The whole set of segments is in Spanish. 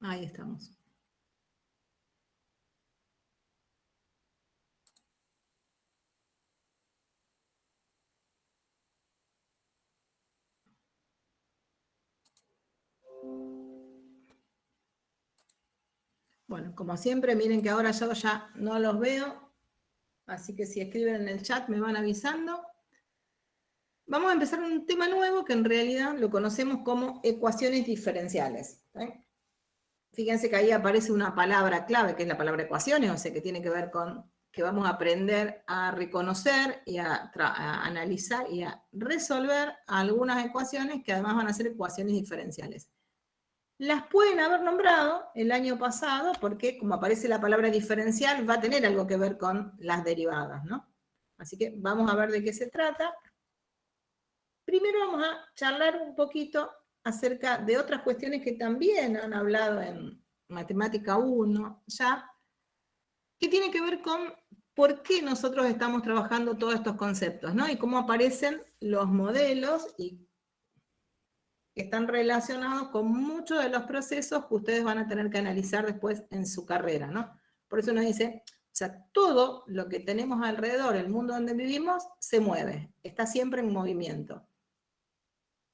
Ahí estamos. Bueno, como siempre, miren que ahora yo ya no los veo, así que si escriben en el chat me van avisando. Vamos a empezar un tema nuevo que en realidad lo conocemos como ecuaciones diferenciales. Fíjense que ahí aparece una palabra clave, que es la palabra ecuaciones, o sea, que tiene que ver con que vamos a aprender a reconocer y a analizar y a resolver algunas ecuaciones que además van a ser ecuaciones diferenciales. Las pueden haber nombrado el año pasado porque, como aparece la palabra diferencial, va a tener algo que ver con las derivadas, ¿no? Así que vamos a ver de qué se trata. Primero vamos a charlar un poquito acerca de otras cuestiones que también han hablado en Matemática 1 ya, que tiene que ver con por qué nosotros estamos trabajando todos estos conceptos, ¿no? Y cómo aparecen los modelos y que están relacionados con muchos de los procesos que ustedes van a tener que analizar después en su carrera, ¿no? Por eso nos dice, o sea, todo lo que tenemos alrededor, el mundo donde vivimos, se mueve, está siempre en movimiento.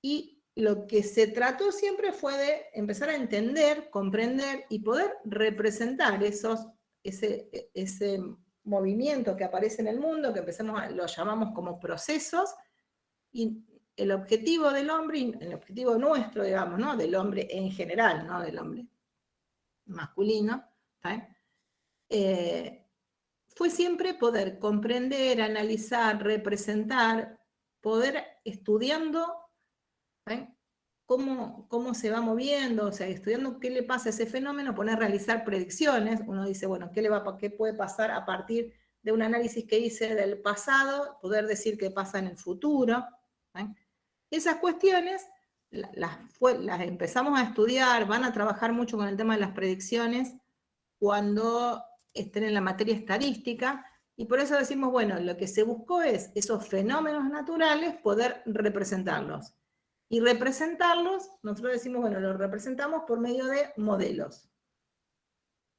Y lo que se trató siempre fue de empezar a entender, comprender y poder representar ese movimiento que aparece en el mundo, que lo llamamos como procesos, y el objetivo del hombre, el objetivo nuestro, digamos, ¿no? Del hombre en general, no del hombre masculino, fue siempre poder comprender, analizar, representar, poder estudiando cómo se va moviendo, o sea, estudiando qué le pasa a ese fenómeno, poner a realizar predicciones. Uno dice, bueno, ¿qué puede pasar a partir de un análisis que hice del pasado? Poder decir qué pasa en el futuro. Esas cuestiones las empezamos a estudiar, van a trabajar mucho con el tema de las predicciones cuando estén en la materia estadística, y por eso decimos, bueno, lo que se buscó es esos fenómenos naturales, poder representarlos. Y representarlos, nosotros decimos, bueno, los representamos por medio de modelos.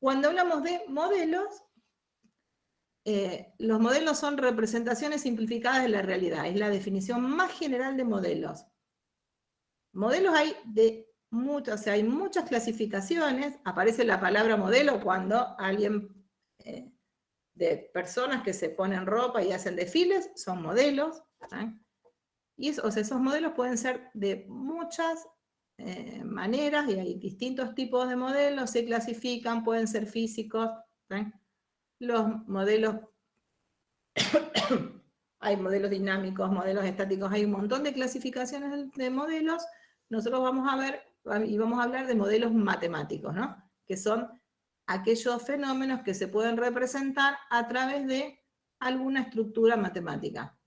Cuando hablamos de modelos, los modelos son representaciones simplificadas de la realidad, es la definición más general de modelos. Modelos hay de muchos, o sea, hay muchas clasificaciones, aparece la palabra modelo cuando alguien, de personas que se ponen ropa y hacen desfiles, son modelos, y esos modelos pueden ser de muchas maneras, y hay distintos tipos de modelos, se clasifican, pueden ser físicos, los modelos, hay modelos dinámicos, modelos estáticos, hay un montón de clasificaciones de modelos. Nosotros vamos a ver, y vamos a hablar de modelos matemáticos, ¿no? Que son aquellos fenómenos que se pueden representar a través de alguna estructura matemática,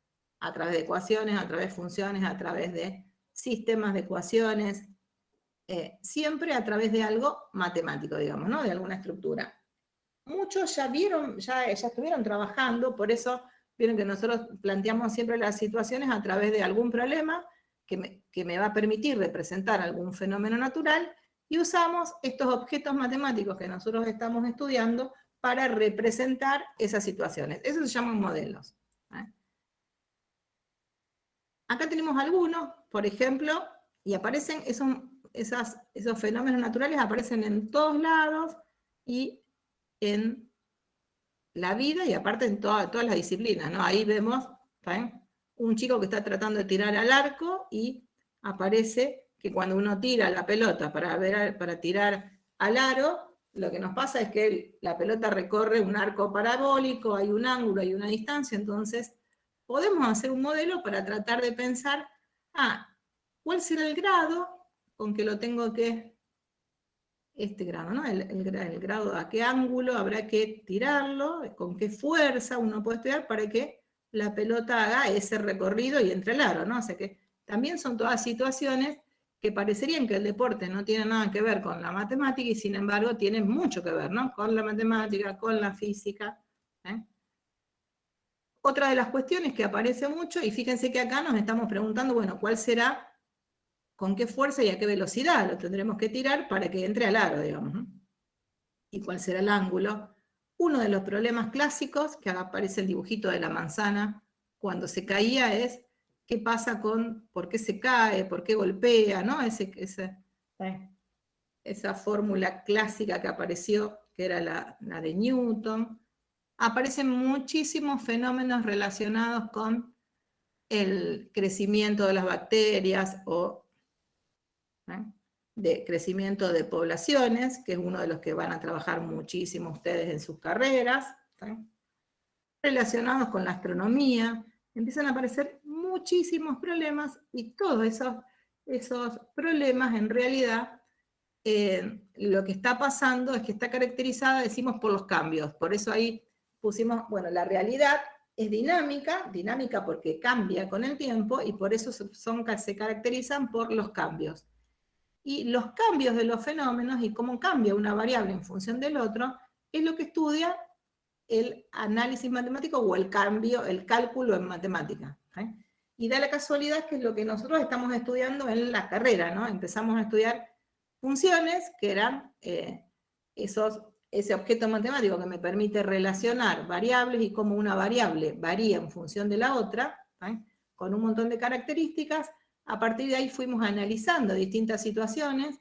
a través de ecuaciones, a través de funciones, a través de sistemas de ecuaciones, siempre a través de algo matemático, digamos, ¿no? De alguna estructura. Muchos ya vieron, ya estuvieron trabajando, por eso vieron que nosotros planteamos siempre las situaciones a través de algún problema que me va a permitir representar algún fenómeno natural, y usamos estos objetos matemáticos que nosotros estamos estudiando para representar esas situaciones. Eso se llaman modelos. Acá tenemos algunos, por ejemplo, y aparecen esos fenómenos naturales, aparecen en todos lados y en la vida, y aparte en todas las disciplinas, ¿no? Ahí vemos un chico que está tratando de tirar al arco y aparece que cuando uno tira la pelota para tirar al aro, lo que nos pasa es que la pelota recorre un arco parabólico, hay un ángulo, hay una distancia, entonces podemos hacer un modelo para tratar de pensar, ¿cuál será el grado con que lo tengo que, este grado, ¿no? El grado, a qué ángulo habrá que tirarlo, con qué fuerza uno puede estudiar para que la pelota haga ese recorrido y entre al aro, ¿no? O sea que también son todas situaciones que parecerían que el deporte no tiene nada que ver con la matemática, y sin embargo tienen mucho que ver, ¿no? Con la matemática, con la física. Otra de las cuestiones que aparece mucho, y fíjense que acá nos estamos preguntando, bueno, ¿cuál será, con qué fuerza y a qué velocidad lo tendremos que tirar para que entre al aro, digamos, ¿no? y cuál será el ángulo. Uno de los problemas clásicos, que aparece el dibujito de la manzana, cuando se caía es qué pasa con por qué se cae, por qué golpea, ¿no? Esa fórmula clásica que apareció, que era la de Newton. Aparecen muchísimos fenómenos relacionados con el crecimiento de las bacterias o de crecimiento de poblaciones, que es uno de los que van a trabajar muchísimo ustedes en sus carreras, relacionados con la astronomía. Empiezan a aparecer muchísimos problemas y todos esos problemas en realidad lo que está pasando es que está caracterizada, decimos, por los cambios. Por eso ahí pusimos, bueno, la realidad es dinámica porque cambia con el tiempo y por eso se caracterizan por los cambios. Y los cambios de los fenómenos y cómo cambia una variable en función del otro es lo que estudia el análisis matemático o el cálculo en matemática. Y da la casualidad que es lo que nosotros estamos estudiando en la carrera, ¿no? Empezamos a estudiar funciones, que eran ese objeto matemático que me permite relacionar variables y cómo una variable varía en función de la otra, con un montón de características. A partir de ahí fuimos analizando distintas situaciones,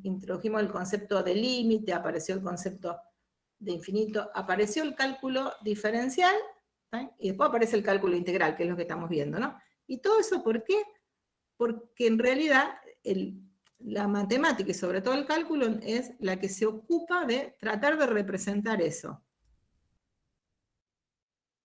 introdujimos el concepto de límite, apareció el concepto de infinito, apareció el cálculo diferencial, y después aparece el cálculo integral, que es lo que estamos viendo, ¿no? Y todo eso, ¿por qué? Porque en realidad la matemática y sobre todo el cálculo es la que se ocupa de tratar de representar eso.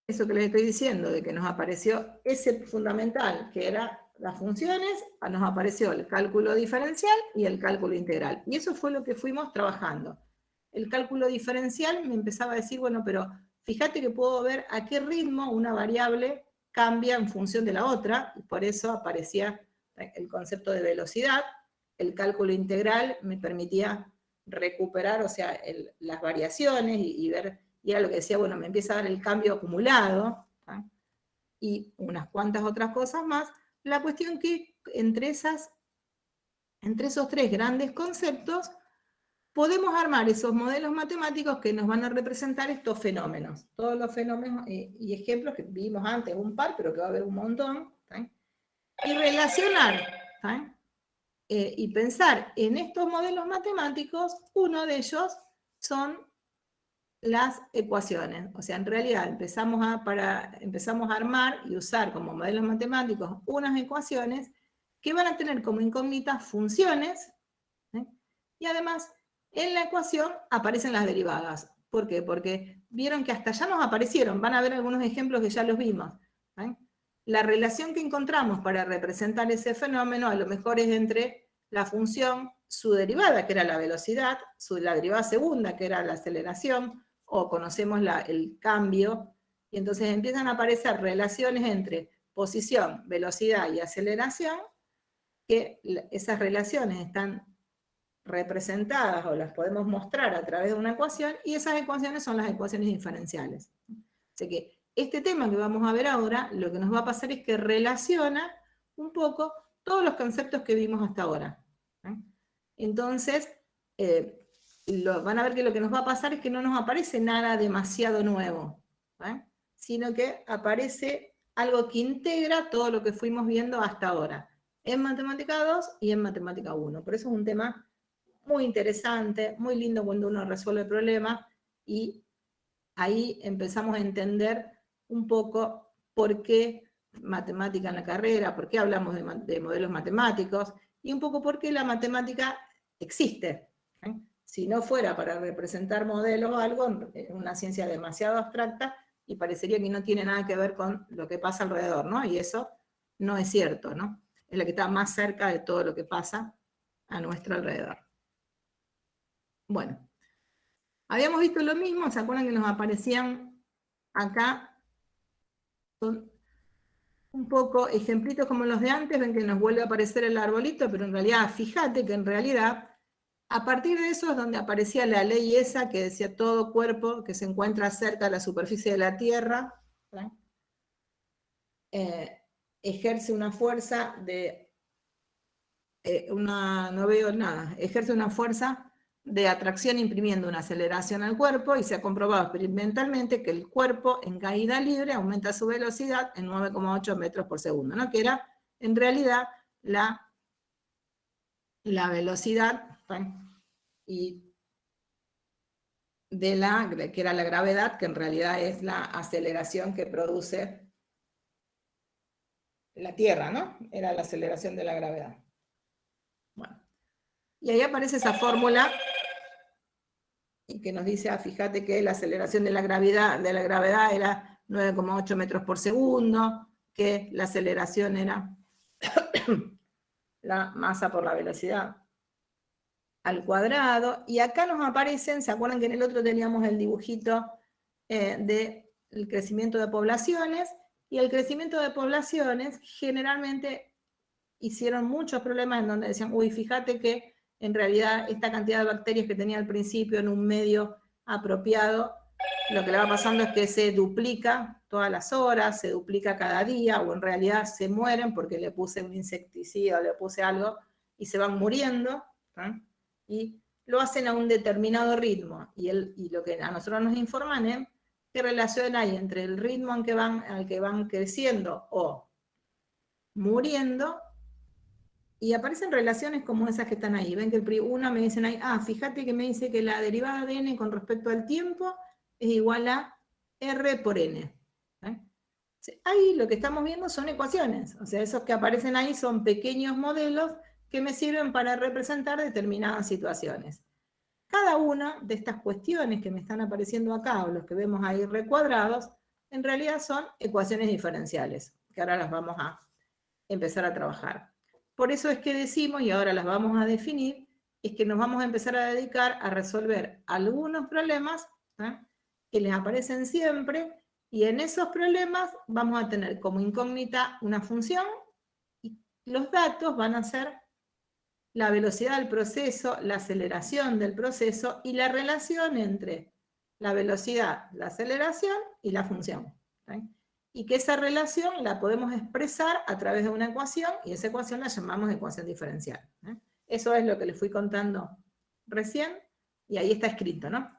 Eso que les estoy diciendo, de que nos apareció ese fundamental, que era las funciones, nos apareció el cálculo diferencial y el cálculo integral. Y eso fue lo que fuimos trabajando. El cálculo diferencial me empezaba a decir, bueno, pero fíjate que puedo ver a qué ritmo una variable cambia en función de la otra, y por eso aparecía el concepto de velocidad. El cálculo integral me permitía recuperar, o sea, las variaciones y ver, y era lo que decía, bueno, me empieza a dar el cambio acumulado, y unas cuantas otras cosas más. La cuestión que entre esos tres grandes conceptos, podemos armar esos modelos matemáticos que nos van a representar estos fenómenos. Todos los fenómenos y ejemplos que vimos antes, un par, pero que va a haber un montón. Y relacionar y pensar en estos modelos matemáticos, uno de ellos son las ecuaciones. O sea, en realidad empezamos a armar y usar como modelos matemáticos unas ecuaciones que van a tener como incógnitas funciones, y además en la ecuación aparecen las derivadas. ¿Por qué? Porque vieron que hasta ya nos aparecieron, van a ver algunos ejemplos que ya los vimos. La relación que encontramos para representar ese fenómeno a lo mejor es entre la función, su derivada, que era la velocidad, la derivada segunda, que era la aceleración, o conocemos el cambio, y entonces empiezan a aparecer relaciones entre posición, velocidad y aceleración, que esas relaciones están representadas o las podemos mostrar a través de una ecuación, y esas ecuaciones son las ecuaciones diferenciales. Así que este tema que vamos a ver ahora, lo que nos va a pasar es que relaciona un poco todos los conceptos que vimos hasta ahora. Entonces, van a ver que lo que nos va a pasar es que no nos aparece nada demasiado nuevo, sino que aparece algo que integra todo lo que fuimos viendo hasta ahora, en Matemática 2 y en Matemática 1. Por eso es un tema muy interesante, muy lindo cuando uno resuelve problemas, y ahí empezamos a entender un poco por qué matemática en la carrera, por qué hablamos de modelos matemáticos, y un poco por qué la matemática existe. Si no fuera para representar modelos o algo, es una ciencia demasiado abstracta y parecería que no tiene nada que ver con lo que pasa alrededor, ¿no? Y eso no es cierto, ¿no? Es la que está más cerca de todo lo que pasa a nuestro alrededor. Bueno, habíamos visto lo mismo, ¿se acuerdan que nos aparecían acá? Son un poco ejemplitos como los de antes, ven que nos vuelve a aparecer el arbolito, pero en realidad, fíjate que en realidad, a partir de eso es donde aparecía la ley esa que decía todo cuerpo que se encuentra cerca de la superficie de la Tierra, ejerce una fuerza de, no veo nada, ejerce una fuerza de atracción imprimiendo una aceleración al cuerpo y se ha comprobado experimentalmente que el cuerpo en caída libre aumenta su velocidad en 9,8 metros por segundo, ¿no? Que era en realidad la velocidad y que era la gravedad, que en realidad es la aceleración que produce la Tierra, ¿no? Era la aceleración de la gravedad. Bueno, y ahí aparece esa fórmula y que nos dice, fíjate que la aceleración de la gravedad era 9,8 metros por segundo, que la aceleración era la masa por la velocidad al cuadrado, y acá nos aparecen, ¿se acuerdan que en el otro teníamos el dibujito del crecimiento de poblaciones? Y el crecimiento de poblaciones generalmente hicieron muchos problemas en donde decían, uy, fíjate que en realidad esta cantidad de bacterias que tenía al principio en un medio apropiado, lo que le va pasando es que se duplica todas las horas, se duplica cada día, o en realidad se mueren porque le puse un insecticida o le puse algo y se van muriendo, ¿sí? Y lo hacen a un determinado ritmo. Y lo que a nosotros nos informan es qué relación hay entre el ritmo al que van creciendo o muriendo, y aparecen relaciones como esas que están ahí. Ven que una me dicen ahí, fíjate que me dice que la derivada de n con respecto al tiempo es igual a r por n. Ahí lo que estamos viendo son ecuaciones, o sea, esos que aparecen ahí son pequeños modelos que me sirven para representar determinadas situaciones. Cada una de estas cuestiones que me están apareciendo acá, o los que vemos ahí recuadrados, en realidad son ecuaciones diferenciales, que ahora las vamos a empezar a trabajar. Por eso es que decimos, y ahora las vamos a definir, es que nos vamos a empezar a dedicar a resolver algunos problemas que les aparecen siempre, y en esos problemas vamos a tener como incógnita una función, y los datos van a ser la velocidad del proceso, la aceleración del proceso y la relación entre la velocidad, la aceleración y la función. ¿Sí? Y que esa relación la podemos expresar a través de una ecuación, y esa ecuación la llamamos ecuación diferencial. Eso es lo que les fui contando recién, y ahí está escrito, ¿no?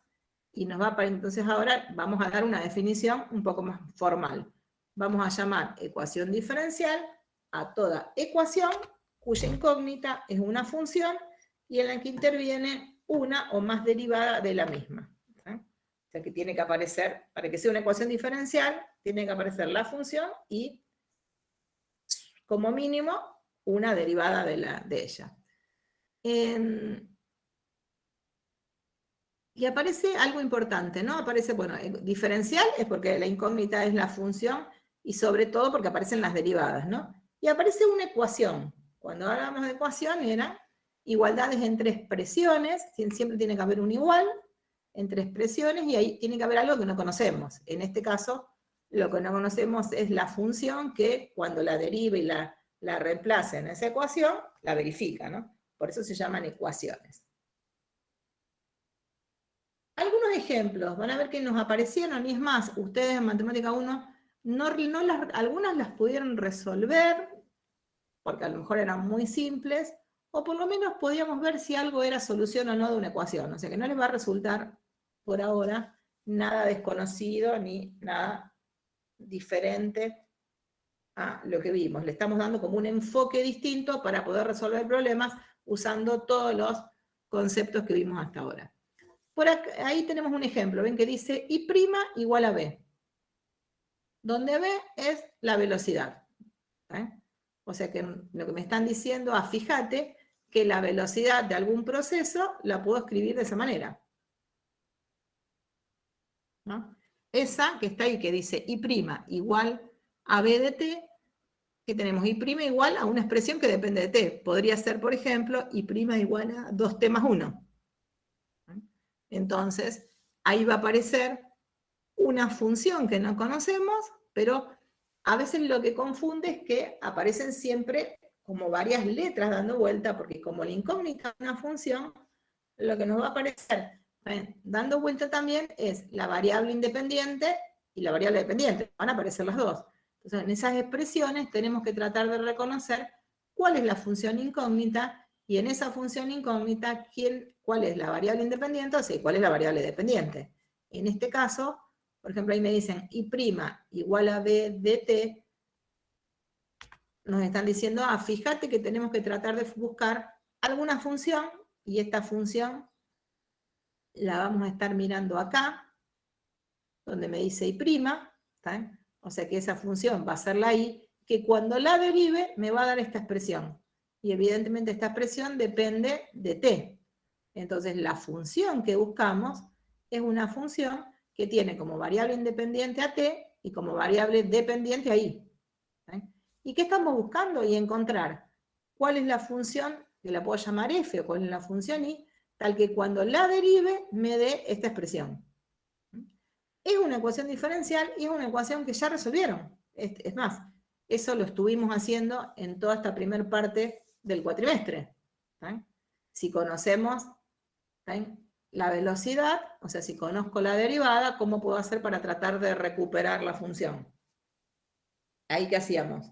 Y entonces ahora vamos a dar una definición un poco más formal. Vamos a llamar ecuación diferencial a toda ecuación cuya incógnita es una función y en la que interviene una o más derivada de la misma. O sea que tiene que aparecer, para que sea una ecuación diferencial, tiene que aparecer la función y, como mínimo, una derivada de ella. Y aparece algo importante, ¿no? Aparece, bueno, diferencial es porque la incógnita es la función, y sobre todo porque aparecen las derivadas, ¿no? Y aparece una ecuación. Cuando hablamos de ecuación era igualdades entre expresiones, siempre tiene que haber un igual entre expresiones, y ahí tiene que haber algo que no conocemos. En este caso, lo que no conocemos es la función que cuando la deriva y la reemplaza en esa ecuación, la verifica, ¿no? Por eso se llaman ecuaciones. Algunos ejemplos, van a ver que nos aparecieron, y es más, ustedes en Matemática 1, algunas las pudieron resolver, porque a lo mejor eran muy simples, o por lo menos podíamos ver si algo era solución o no de una ecuación, o sea que no les va a resultar por ahora nada desconocido ni nada diferente a lo que vimos. Le estamos dando como un enfoque distinto para poder resolver problemas usando todos los conceptos que vimos hasta ahora. Por acá, ahí tenemos un ejemplo, ven que dice I' igual a B, donde B es la velocidad. O sea que lo que me están diciendo, fíjate que la velocidad de algún proceso la puedo escribir de esa manera. ¿No? Esa que está ahí, que dice I' igual a B de t, que tenemos I' igual a una expresión que depende de t. Podría ser, por ejemplo, I' igual a 2t más 1. Entonces, ahí va a aparecer una función que no conocemos, pero a veces lo que confunde es que aparecen siempre como varias letras dando vuelta, porque como la incógnita es una función, lo que nos va a aparecer dando vuelta también es la variable independiente y la variable dependiente. Van a aparecer las dos. Entonces, en esas expresiones tenemos que tratar de reconocer cuál es la función incógnita Y en esa función incógnita, ¿cuál es la variable independiente? O sea, ¿cuál es la variable dependiente? En este caso, por ejemplo, ahí me dicen y' igual a b de t. Nos están diciendo, fíjate que tenemos que tratar de buscar alguna función, y esta función la vamos a estar mirando acá, donde me dice y', ¿está? O sea que esa función va a ser la y, que cuando la derive me va a dar esta expresión. Y evidentemente esta expresión depende de t. Entonces la función que buscamos es una función que tiene como variable independiente a t y como variable dependiente a y. ¿Y qué estamos buscando? Y encontrar cuál es la función, que la puedo llamar f, o cuál es la función y, tal que cuando la derive me dé esta expresión. Es una ecuación diferencial y es una ecuación que ya resolvieron. Es más, eso lo estuvimos haciendo en toda esta primera parte del cuatrimestre. Si conocemos la velocidad, o sea, si conozco la derivada, ¿cómo puedo hacer para tratar de recuperar la función? ¿Ahí qué hacíamos?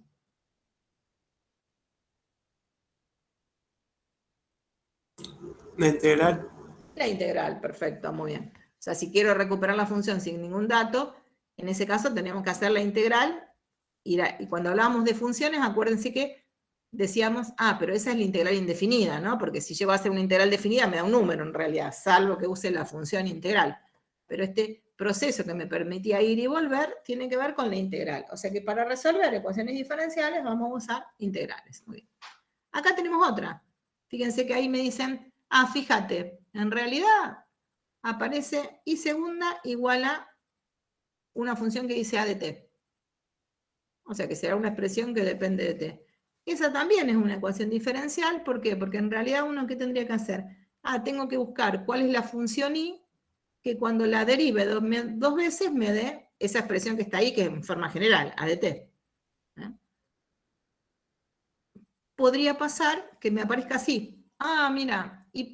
La integral. La integral, perfecto, muy bien. O sea, si quiero recuperar la función sin ningún dato, en ese caso tenemos que hacer la integral. Y cuando hablábamos de funciones, acuérdense que decíamos, pero esa es la integral indefinida, ¿no? Porque si llego a hacer una integral definida me da un número en realidad, salvo que use la función integral. Pero este proceso que me permitía ir y volver tiene que ver con la integral. O sea que para resolver ecuaciones diferenciales vamos a usar integrales. Muy bien. Acá tenemos otra. Fíjense que ahí me dicen, fíjate, en realidad aparece y segunda igual a una función que dice a de t. O sea que será una expresión que depende de t. Esa también es una ecuación diferencial. ¿Por qué? Porque en realidad uno, ¿qué tendría que hacer? Tengo que buscar cuál es la función y que cuando la derive dos veces me dé esa expresión que está ahí, que es en forma general, a de t. Podría pasar que me aparezca así. Mira, y'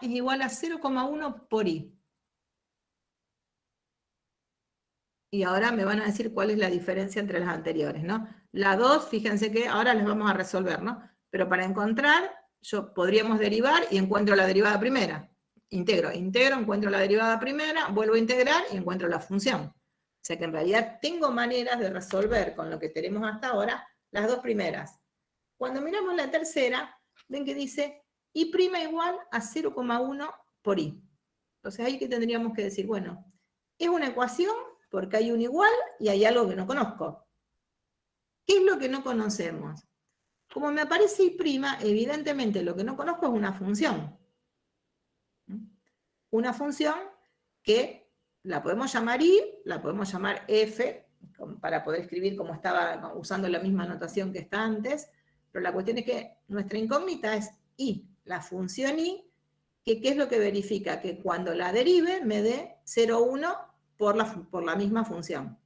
es igual a 0,1 por i. Y ahora me van a decir cuál es la diferencia entre las anteriores, ¿no? La 2, fíjense que ahora las vamos a resolver, ¿no? Pero para encontrar, podríamos derivar y encuentro la derivada primera. Integro, encuentro la derivada primera, vuelvo a integrar y encuentro la función. O sea que en realidad tengo maneras de resolver con lo que tenemos hasta ahora las dos primeras. Cuando miramos la tercera, ven que dice y' igual a 0,1 por i. Entonces ahí que tendríamos que decir, bueno, es una ecuación porque hay un igual y hay algo que no conozco. ¿Qué es lo que no conocemos? Como me aparece y', evidentemente lo que no conozco es una función. Una función que la podemos llamar i, la podemos llamar f, para poder escribir como estaba usando la misma notación que está antes, pero la cuestión es que nuestra incógnita es i, la función i, que ¿qué es lo que verifica? Que cuando la derive me dé 0,1 por la misma función.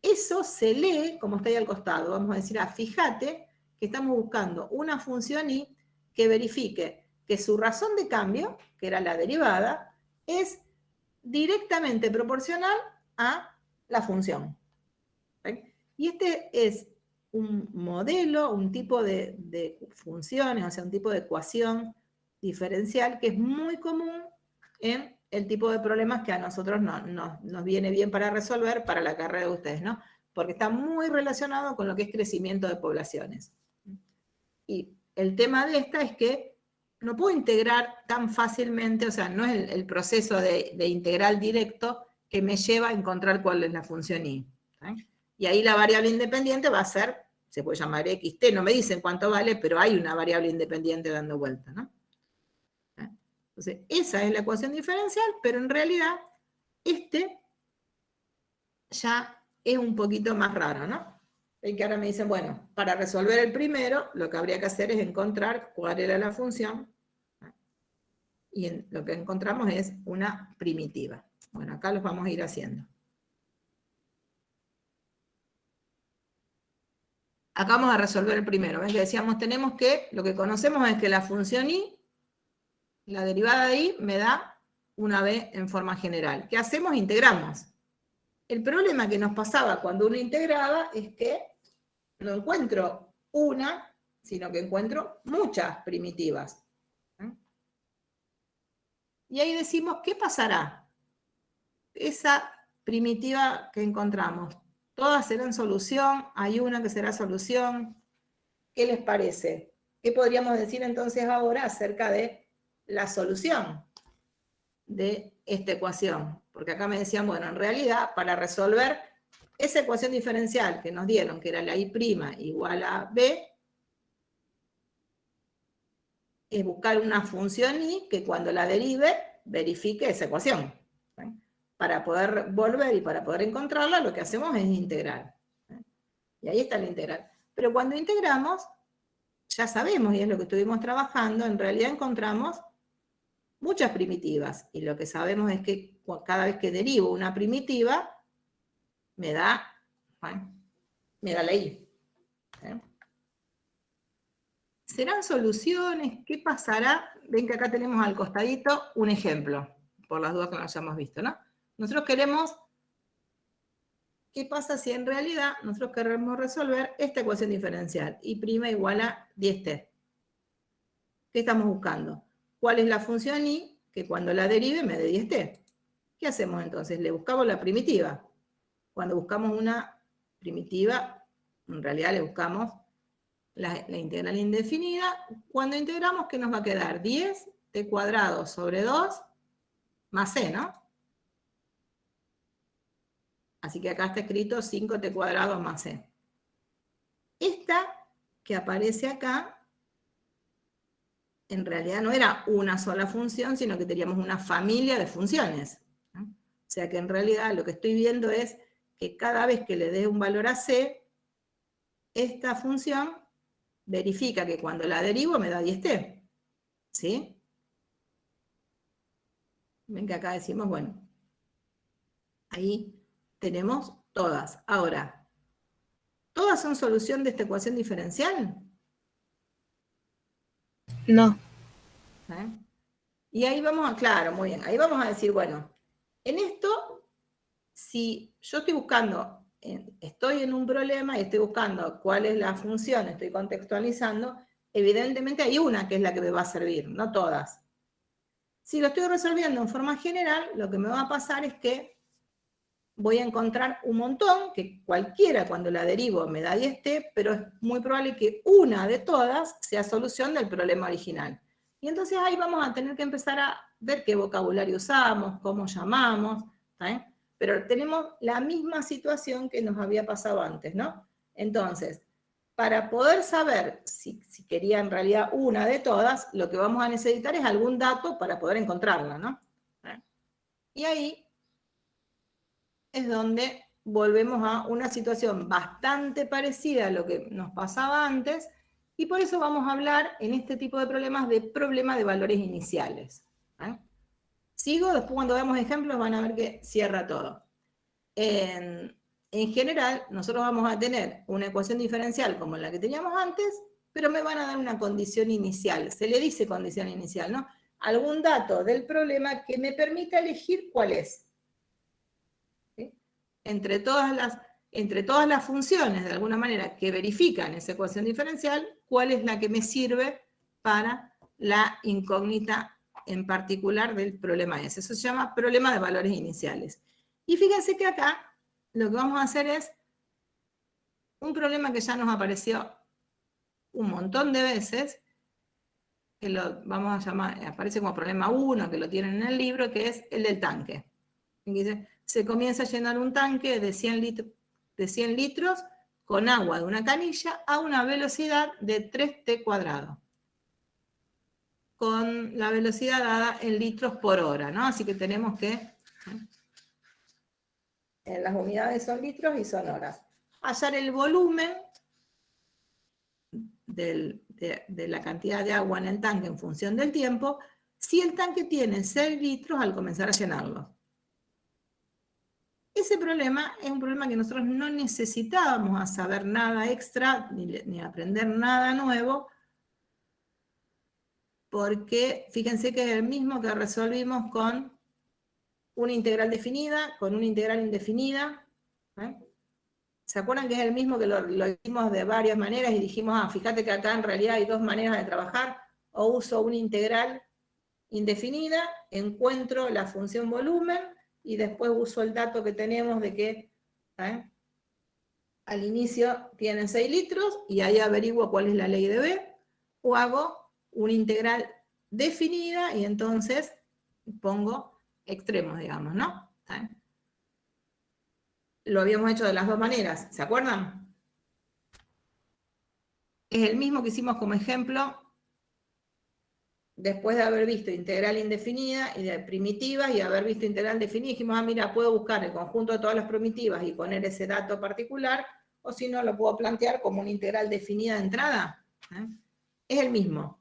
Eso se lee como está ahí al costado. Vamos a decir, fíjate que estamos buscando una función i que verifique que su razón de cambio, que era la derivada, es directamente proporcional a la función. Y este es un modelo, un tipo de funciones, o sea, un tipo de ecuación diferencial que es muy común en el tipo de problemas que a nosotros nos viene bien para resolver para la carrera de ustedes, ¿no? Porque está muy relacionado con lo que es crecimiento de poblaciones. Y el tema de esta es que no puedo integrar tan fácilmente, o sea, no es el proceso de integral directo que me lleva a encontrar cuál es la función i. Y ahí la variable independiente va a ser, se puede llamar xt, no me dicen cuánto vale, pero hay una variable independiente dando vuelta, ¿no? Entonces, esa es la ecuación diferencial, pero en realidad ya es un poquito más raro, ¿no? Y que ahora me dicen, bueno, para resolver el primero, lo que habría que hacer es encontrar cuál era la función, y lo que encontramos es una primitiva. Bueno, acá los vamos a ir haciendo. Acá vamos a resolver el primero. ¿Ven que decíamos, lo que conocemos es que la función i, la derivada de i, me da una b en forma general. ¿Qué hacemos? Integramos. El problema que nos pasaba cuando uno integraba es que no encuentro una sino que encuentro muchas primitivas. Y ahí decimos, ¿qué pasará? Esa primitiva que encontramos, ¿todas serán solución? ¿Hay una que será solución? ¿Qué les parece? ¿Qué podríamos decir entonces ahora acerca de la solución de esta ecuación? Porque acá me decían, bueno, en realidad, para resolver esa ecuación diferencial que nos dieron, que era la I' igual a B, es buscar una función I que cuando la derive, verifique esa ecuación. Para poder volver y para poder encontrarla, lo que hacemos es integrar. Y ahí está la integral. Pero cuando integramos, ya sabemos, y es lo que estuvimos trabajando, en realidad encontramos muchas primitivas. Y lo que sabemos es que cada vez que derivo una primitiva, me da la I. ¿Serán soluciones? ¿Qué pasará? Ven que acá tenemos al costadito un ejemplo, por las dudas que no hayamos visto, ¿no? Nosotros queremos, ¿qué pasa si en realidad nosotros queremos resolver esta ecuación diferencial? I' igual a 10t. ¿Qué estamos buscando? ¿Cuál es la función I que cuando la derive me dé 10t? ¿Qué hacemos entonces? Le buscamos la primitiva. Cuando buscamos una primitiva, en realidad le buscamos la integral indefinida. Cuando integramos, ¿qué nos va a quedar? 10t cuadrado sobre 2 más c, ¿no? Así que acá está escrito 5t cuadrado más c. Esta que aparece acá, en realidad no era una sola función, sino que teníamos una familia de funciones. O sea que en realidad lo que estoy viendo es que cada vez que le dé un valor a c, esta función verifica que cuando la derivo me da 10t. ¿Sí? Ven que acá decimos, bueno, ahí tenemos todas. Ahora, ¿todas son solución de esta ecuación diferencial? No. Y ahí vamos a, claro, muy bien, ahí vamos a decir, bueno, en esto, si yo estoy buscando, estoy en un problema y estoy buscando cuál es la función, estoy contextualizando, evidentemente hay una que es la que me va a servir, no todas. Si lo estoy resolviendo en forma general, lo que me va a pasar es que voy a encontrar un montón, que cualquiera cuando la derivo me da 10t, pero es muy probable que una de todas sea solución del problema original. Y entonces ahí vamos a tener que empezar a ver qué vocabulario usamos, cómo llamamos, ¿sí? Pero tenemos la misma situación que nos había pasado antes, ¿no? Entonces, para poder saber si quería en realidad una de todas, lo que vamos a necesitar es algún dato para poder encontrarla, ¿no? Y ahí es donde volvemos a una situación bastante parecida a lo que nos pasaba antes, y por eso vamos a hablar en este tipo de problemas de problema de valores iniciales. Sigo, después cuando veamos ejemplos van a ver que cierra todo. En general, nosotros vamos a tener una ecuación diferencial como la que teníamos antes, pero me van a dar una condición inicial. Se le dice condición inicial, ¿no? Algún dato del problema que me permita elegir cuál es. Entre todas las funciones, de alguna manera, que verifican esa ecuación diferencial, cuál es la que me sirve para la incógnita en particular del problema ese. Eso se llama problema de valores iniciales. Y fíjense que acá lo que vamos a hacer es un problema que ya nos apareció un montón de veces, que lo vamos a llamar, aparece como problema 1, que lo tienen en el libro, que es el del tanque. Dice, se comienza a llenar un tanque de 100 litros con agua de una canilla a una velocidad de 3t cuadrado, con la velocidad dada en litros por hora, ¿no? Así que tenemos que, las unidades son litros y son horas, hallar el volumen de la cantidad de agua en el tanque en función del tiempo, si el tanque tiene 6 litros al comenzar a llenarlo. Ese problema es un problema que nosotros no necesitábamos saber nada extra, ni aprender nada nuevo, porque fíjense que es el mismo que resolvimos con una integral definida, con una integral indefinida. ¿Se acuerdan que es el mismo que lo hicimos de varias maneras y dijimos, fíjate que acá en realidad hay dos maneras de trabajar? O uso una integral indefinida, encuentro la función volumen y después uso el dato que tenemos de que al inicio tienen 6 litros y ahí averiguo cuál es la ley de B, o hago una integral definida y entonces pongo extremos, digamos, ¿no? Lo habíamos hecho de las dos maneras, ¿se acuerdan? Es el mismo que hicimos como ejemplo después de haber visto integral indefinida y de primitivas y haber visto integral definida. Dijimos, mira, puedo buscar el conjunto de todas las primitivas y poner ese dato particular, o si no, lo puedo plantear como una integral definida de entrada. Es el mismo.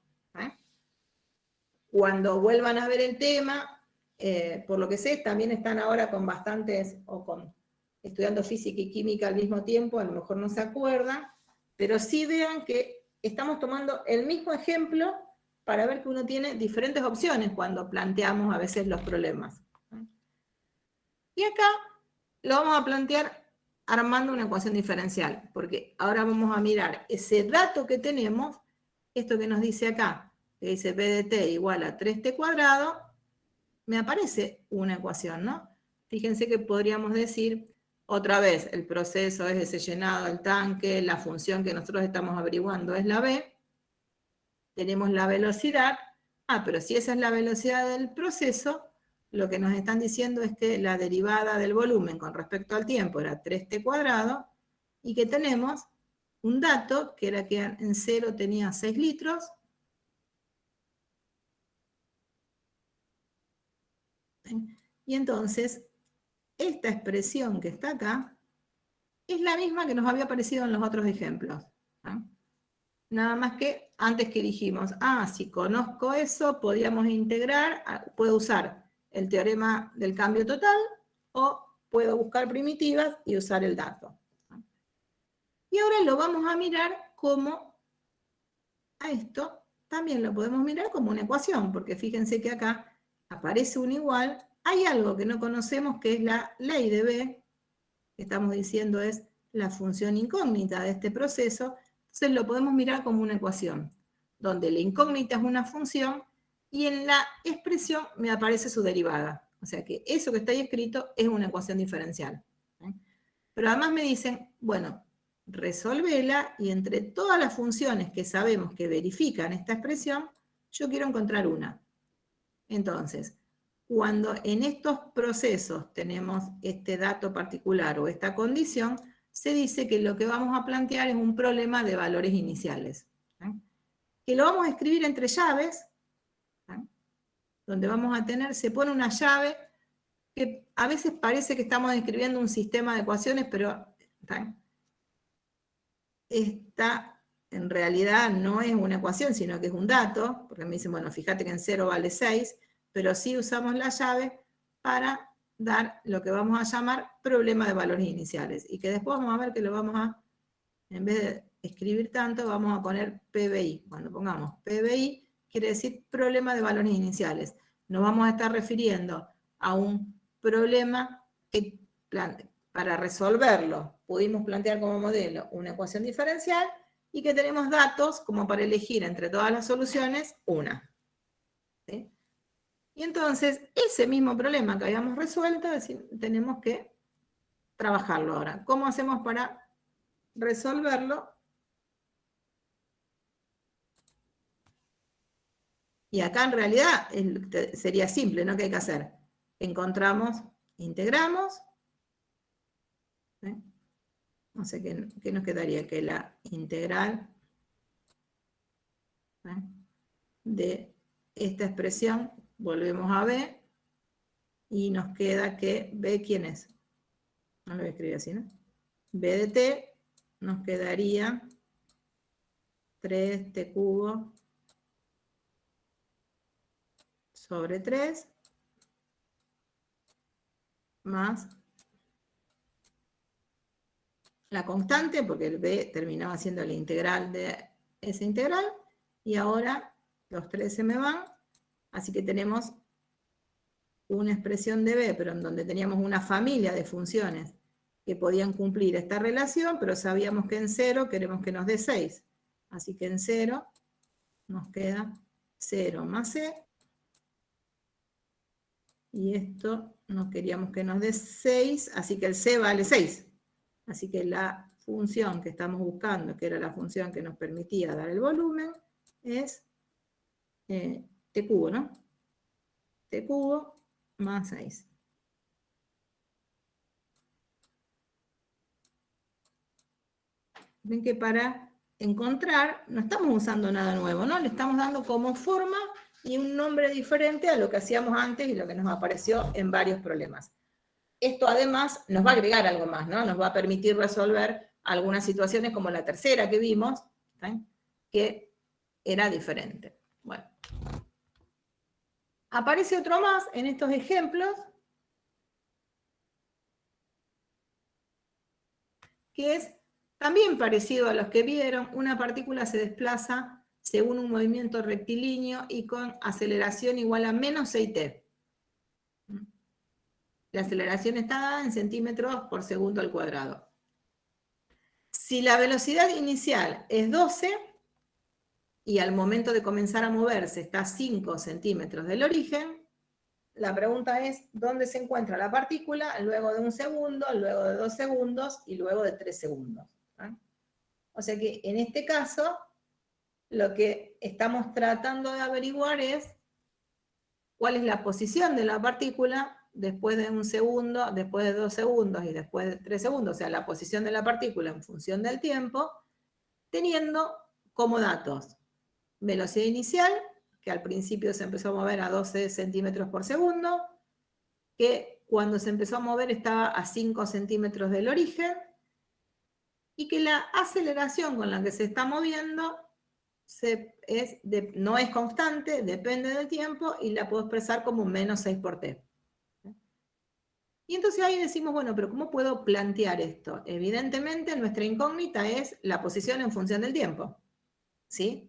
Cuando vuelvan a ver el tema, por lo que sé, también están ahora con bastantes, estudiando física y química al mismo tiempo, a lo mejor no se acuerdan, pero sí vean que estamos tomando el mismo ejemplo para ver que uno tiene diferentes opciones cuando planteamos a veces los problemas. Y acá lo vamos a plantear armando una ecuación diferencial, porque ahora vamos a mirar ese dato que tenemos, esto que nos dice acá, que dice b de t igual a 3t cuadrado, me aparece una ecuación, ¿no? Fíjense que podríamos decir, otra vez, el proceso es ese llenado del tanque, la función que nosotros estamos averiguando es la b, tenemos la velocidad, pero si esa es la velocidad del proceso, lo que nos están diciendo es que la derivada del volumen con respecto al tiempo era 3t cuadrado, y que tenemos un dato que era que en 0 tenía 6 litros, y entonces esta expresión que está acá es la misma que nos había aparecido en los otros ejemplos. Nada más que antes que dijimos, si conozco eso, podíamos integrar, puedo usar el teorema del cambio total o puedo buscar primitivas y usar el dato. Y ahora lo vamos a mirar como a esto, también lo podemos mirar como una ecuación, porque fíjense que acá aparece un igual, hay algo que no conocemos que es la ley de B, que estamos diciendo es la función incógnita de este proceso. Entonces lo podemos mirar como una ecuación, donde la incógnita es una función y en la expresión me aparece su derivada. O sea que eso que está ahí escrito es una ecuación diferencial. Pero además me dicen, bueno, resolvela y entre todas las funciones que sabemos que verifican esta expresión, yo quiero encontrar una. Entonces, cuando en estos procesos tenemos este dato particular o esta condición, se dice que lo que vamos a plantear es un problema de valores iniciales. Que lo vamos a escribir entre llaves, donde vamos a tener, se pone una llave que a veces parece que estamos escribiendo un sistema de ecuaciones, pero esta en realidad no es una ecuación, sino que es un dato, porque me dicen, bueno, fíjate que en 0 vale 6, pero sí usamos la llave para dar lo que vamos a llamar problema de valores iniciales, y que después vamos a ver que lo vamos a, en vez de escribir tanto, vamos a poner PBI. Cuando pongamos PBI, quiere decir problema de valores iniciales. Nos vamos a estar refiriendo a un problema que para resolverlo pudimos plantear como modelo una ecuación diferencial y que tenemos datos como para elegir entre todas las soluciones una. ¿Sí? Y entonces, ese mismo problema que habíamos resuelto, tenemos que trabajarlo ahora. ¿Cómo hacemos para resolverlo? Y acá en realidad sería simple, ¿no? ¿Qué hay que hacer? Encontramos, integramos. No sé qué nos quedaría, que la integral de esta expresión, volvemos a B, y nos queda que B, ¿quién es? No lo voy a escribir así, ¿no? B de t nos quedaría 3t cubo sobre 3 más la constante, porque el b terminaba siendo la integral de esa integral, y ahora los 3 se me van, así que tenemos una expresión de b, pero en donde teníamos una familia de funciones que podían cumplir esta relación, pero sabíamos que en 0 queremos que nos dé 6. Así que en 0 nos queda 0 más c. Y esto no queríamos que nos dé 6, así que el c vale 6. Así que la función que estamos buscando, que era la función que nos permitía dar el volumen, es t cubo, ¿no? T cubo más 6. Ven que para encontrar no estamos usando nada nuevo, ¿no? Le estamos dando como forma y un nombre diferente a lo que hacíamos antes y lo que nos apareció en varios problemas. Esto además nos va a agregar algo más, ¿no? Nos va a permitir resolver algunas situaciones como la tercera que vimos, ¿sí? Que era diferente. Bueno. Aparece otro más en estos ejemplos, que es también parecido a los que vieron. Una partícula se desplaza según un movimiento rectilíneo y con aceleración igual a menos 6t. La aceleración está dada en centímetros por segundo al cuadrado. Si la velocidad inicial es 12 y al momento de comenzar a moverse está a 5 centímetros del origen, la pregunta es, ¿dónde se encuentra la partícula luego de 1 segundo, luego de 2 segundos y luego de 3 segundos? ¿Eh? O sea que en este caso, lo que estamos tratando de averiguar es cuál es la posición de la partícula después de 1 segundo, después de 2 segundos y después de 3 segundos, o sea, la posición de la partícula en función del tiempo, teniendo como datos velocidad inicial, que al principio se empezó a mover a 12 centímetros por segundo, que cuando se empezó a mover estaba a 5 centímetros del origen, y que la aceleración con la que se está moviendo no es constante, depende del tiempo, y la puedo expresar como menos 6 por t. Y entonces ahí decimos, bueno, pero ¿cómo puedo plantear esto? Evidentemente nuestra incógnita es la posición en función del tiempo, ¿sí?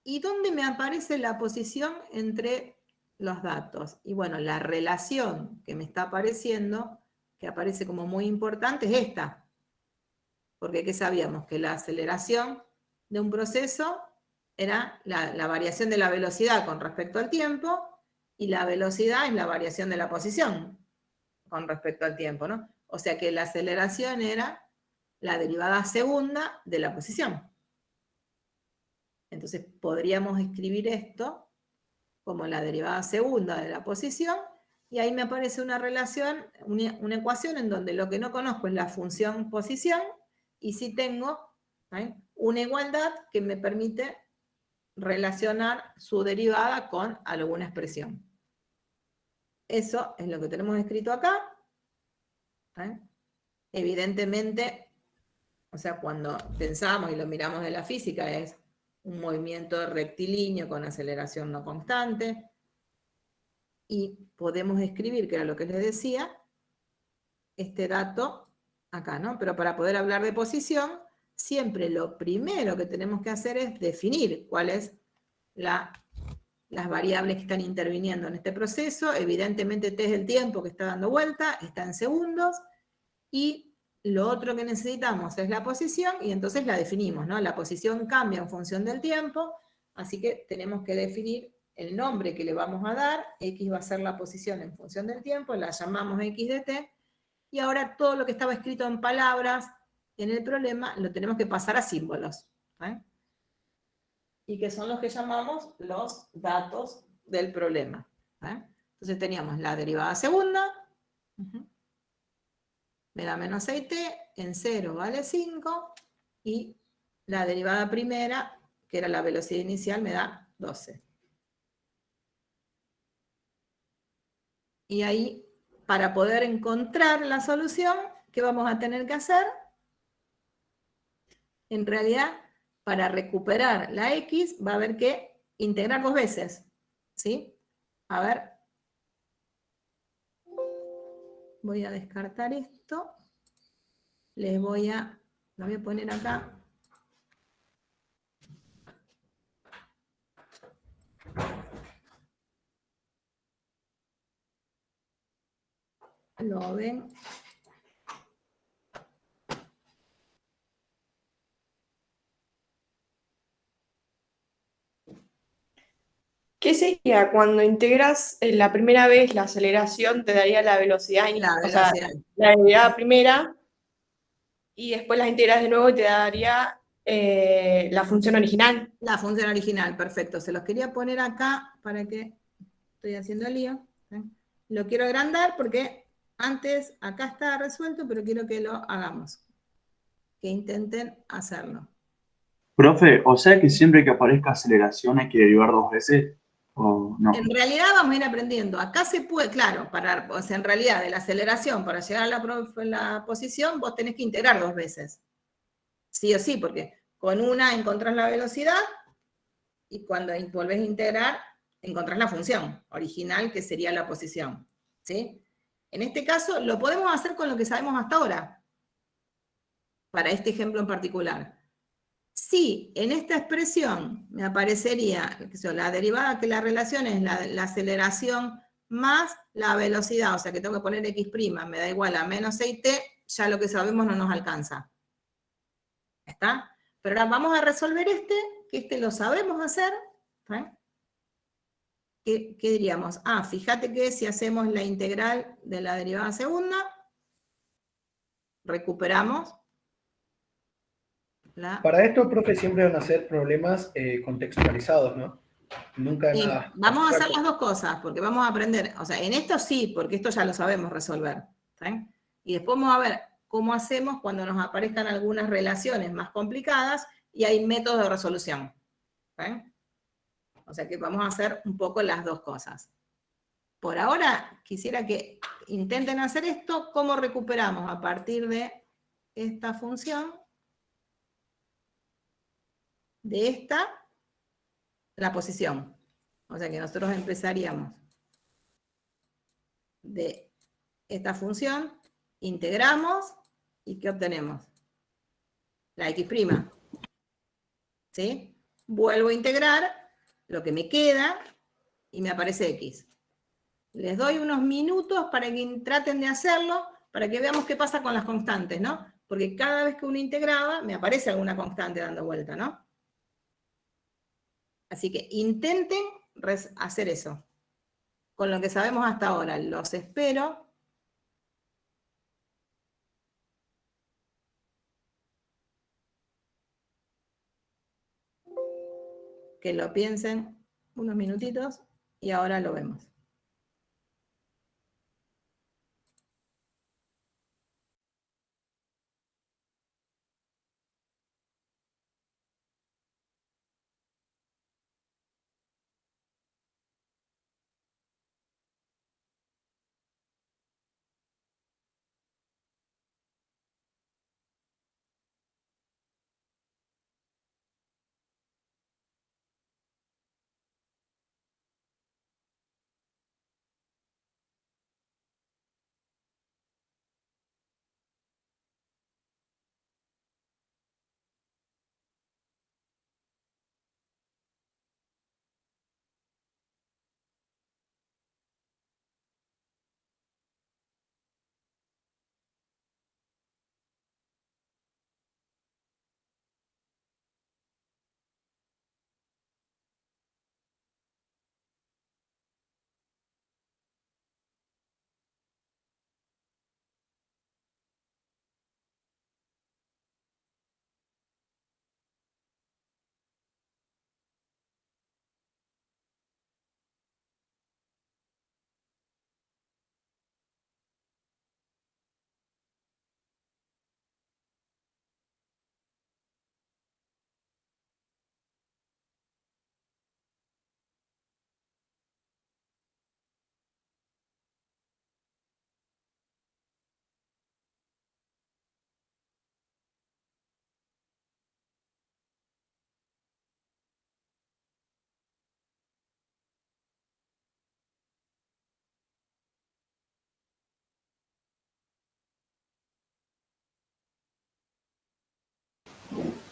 ¿Y dónde me aparece la posición entre los datos? Y bueno, la relación que me está apareciendo, que aparece como muy importante, es esta. Porque ¿qué sabíamos? Que la aceleración de un proceso era la variación de la velocidad con respecto al tiempo, y la velocidad es la variación de la posición con respecto al tiempo, ¿no? O sea que la aceleración era la derivada segunda de la posición. Entonces podríamos escribir esto como la derivada segunda de la posición, y ahí me aparece una relación, una ecuación en donde lo que no conozco es la función posición, y sí tengo una igualdad que me permite relacionar su derivada con alguna expresión. Eso es lo que tenemos escrito acá. Evidentemente, o sea, cuando pensamos y lo miramos de la física, es un movimiento rectilíneo con aceleración no constante, y podemos escribir, que era lo que les decía, este dato acá, ¿no? Pero para poder hablar de posición, siempre lo primero que tenemos que hacer es definir cuáles las variables que están interviniendo en este proceso. Evidentemente t es el tiempo que está dando vuelta, está en segundos, y lo otro que necesitamos es la posición, y entonces la definimos, ¿no? La posición cambia en función del tiempo, así que tenemos que definir el nombre que le vamos a dar. X va a ser la posición en función del tiempo, la llamamos x de t, y ahora todo lo que estaba escrito en palabras en el problema lo tenemos que pasar a símbolos, y que son los que llamamos los datos del problema. Entonces teníamos la derivada segunda, me da menos 6t, en 0 vale 5, y la derivada primera, que era la velocidad inicial, me da 12. Y ahí, para poder encontrar la solución, ¿qué vamos a tener que hacer? En realidad, para recuperar la x, va a haber que integrar 2 veces, ¿sí? A ver, voy a descartar esto, lo voy a poner acá. ¿Lo ven? ¿Qué sería cuando integras la primera vez la aceleración te daría la velocidad, La o sea, velocidad. la derivada primera y después las integras de nuevo y te daría la función original? La función original, perfecto. Se los quería poner acá para que estoy haciendo lío. ¿Sí? Lo quiero agrandar porque antes acá está resuelto, pero quiero que lo hagamos. Que intenten hacerlo. Profe, o sea que siempre que aparezca aceleración hay que derivar dos veces, ¿o no? En realidad vamos a ir aprendiendo. Acá se puede, claro, o sea, en realidad de la aceleración para llegar a la posición, vos tenés que integrar dos veces. Sí o sí, porque con una encontrás la velocidad y cuando volvés a integrar, encontrás la función original, que sería la posición. ¿Sí? En este caso, lo podemos hacer con lo que sabemos hasta ahora, para este ejemplo en particular. Si en esta expresión me aparecería la derivada, que la relación es la aceleración más la velocidad, o sea que tengo que poner x', me da igual a menos 6t, ya lo que sabemos no nos alcanza. ¿Está? Pero ahora vamos a resolver que este lo sabemos hacer. ¿Qué diríamos? Fíjate que si hacemos la integral de la derivada segunda, recuperamos la... Para esto, profe, siempre van a ser problemas contextualizados, ¿no? Nunca nada Vamos a hacer abstracto. las dos cosas, porque vamos a aprender, o sea, en esto sí, porque esto ya lo sabemos resolver. ¿Sí? Y después vamos a ver cómo hacemos cuando nos aparezcan algunas relaciones más complicadas y hay métodos de resolución. ¿Sí? O sea que vamos a hacer un poco las dos cosas. Por ahora, quisiera que intenten hacer esto. ¿Cómo recuperamos a partir de esta función? De esta, la posición. O sea que nosotros empezaríamos de esta función, integramos, ¿y qué obtenemos? La x'. ¿Sí? Vuelvo a integrar lo que me queda y me aparece x. Les doy unos minutos para que traten de hacerlo, para que veamos qué pasa con las constantes, ¿no? Porque cada vez que uno integraba, me aparece alguna constante dando vuelta, ¿no? Así que intenten hacer eso. Con lo que sabemos hasta ahora, los espero. Que lo piensen unos minutitos y ahora lo vemos.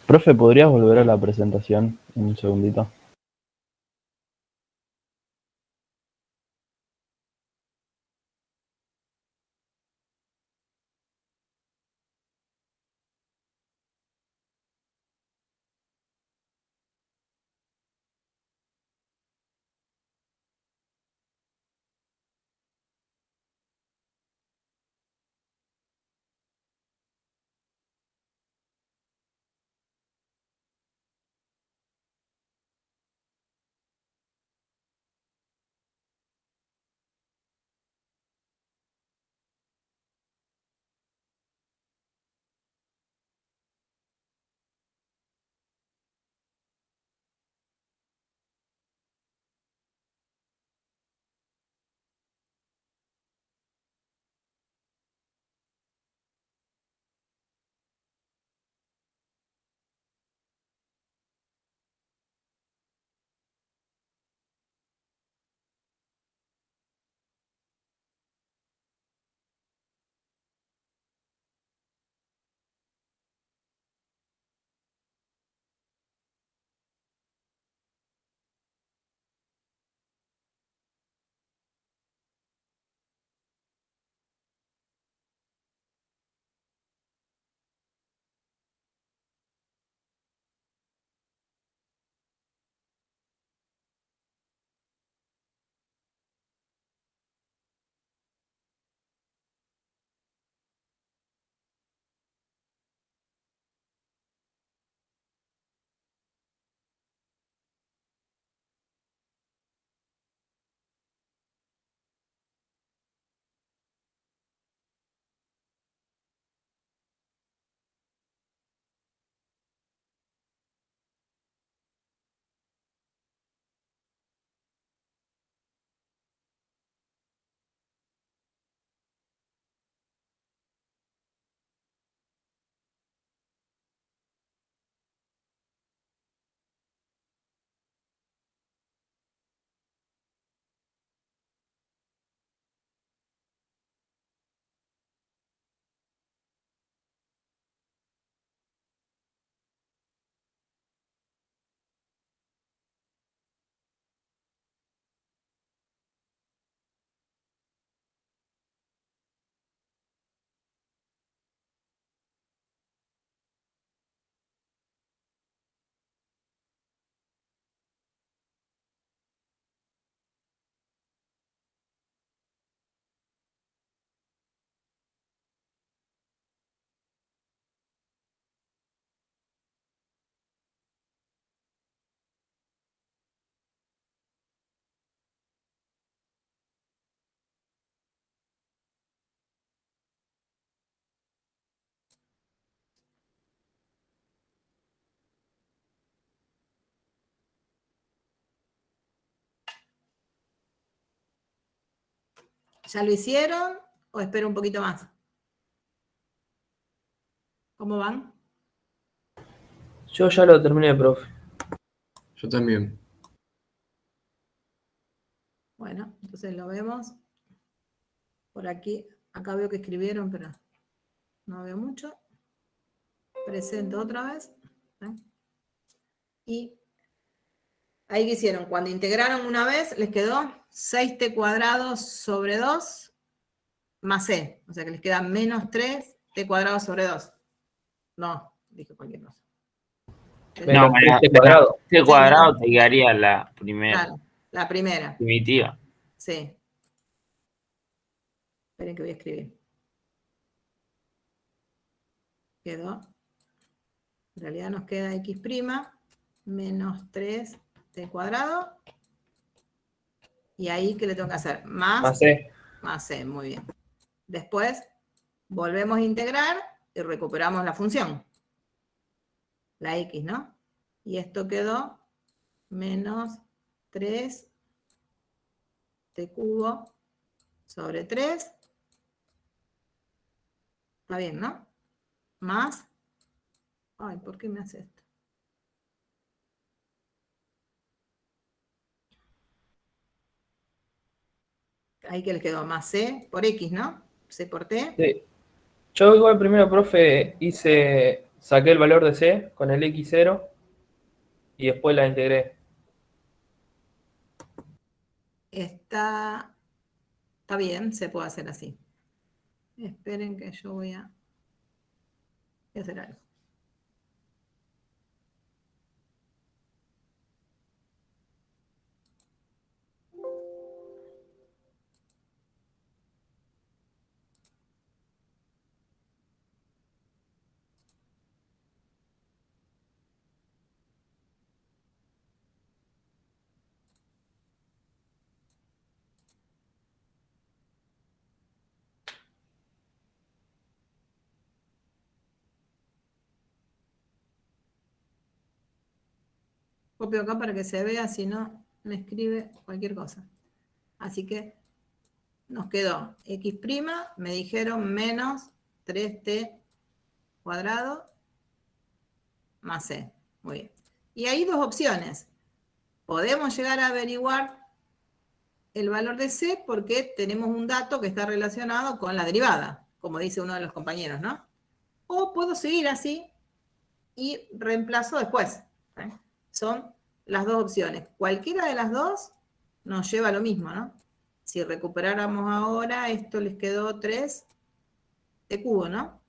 Profe, ¿podrías volver a la presentación un segundito? ¿Ya lo hicieron o espero un poquito más? ¿Cómo van? Yo ya lo terminé, profe. Yo también. Bueno, entonces lo vemos. Por aquí, acá veo que escribieron, pero no veo mucho. Presento otra vez. Y ahí que hicieron, cuando integraron una vez, les quedó 6t cuadrado sobre 2 más c. O sea que les queda menos 3t cuadrado sobre 2. No, dije cualquier cosa. Menos María, 3t cuadrado. este cuadrado te quedaría la primera, Claro, la primera. primitiva. Sí. Esperen que voy a escribir. Quedó. En realidad nos queda x' menos 3t cuadrado. Y ahí, ¿qué le tengo que hacer? Más c. Más c, muy bien. Después, volvemos a integrar y recuperamos la función. La x, ¿no? Y esto quedó menos 3t cubo sobre 3. Está bien, ¿no? Más. Ay, ¿por qué me hace esto? Ahí que le quedó más c por x, ¿no? C por t. Sí. Yo igual primero, profe, saqué el valor de c con el x0 y después la integré. Está bien, se puede hacer así. Esperen que yo voy a hacer algo. Copio acá para que se vea, si no me escribe cualquier cosa. Así que nos quedó x', me dijeron menos 3t cuadrado más c. Muy bien. Y hay dos opciones. Podemos llegar a averiguar el valor de c porque tenemos un dato que está relacionado con la derivada, como dice uno de los compañeros, ¿no? O puedo seguir así y reemplazo después. Son las dos opciones. Cualquiera de las dos nos lleva a lo mismo, ¿no? Si recuperáramos ahora, esto les quedó 3t cubo, ¿no?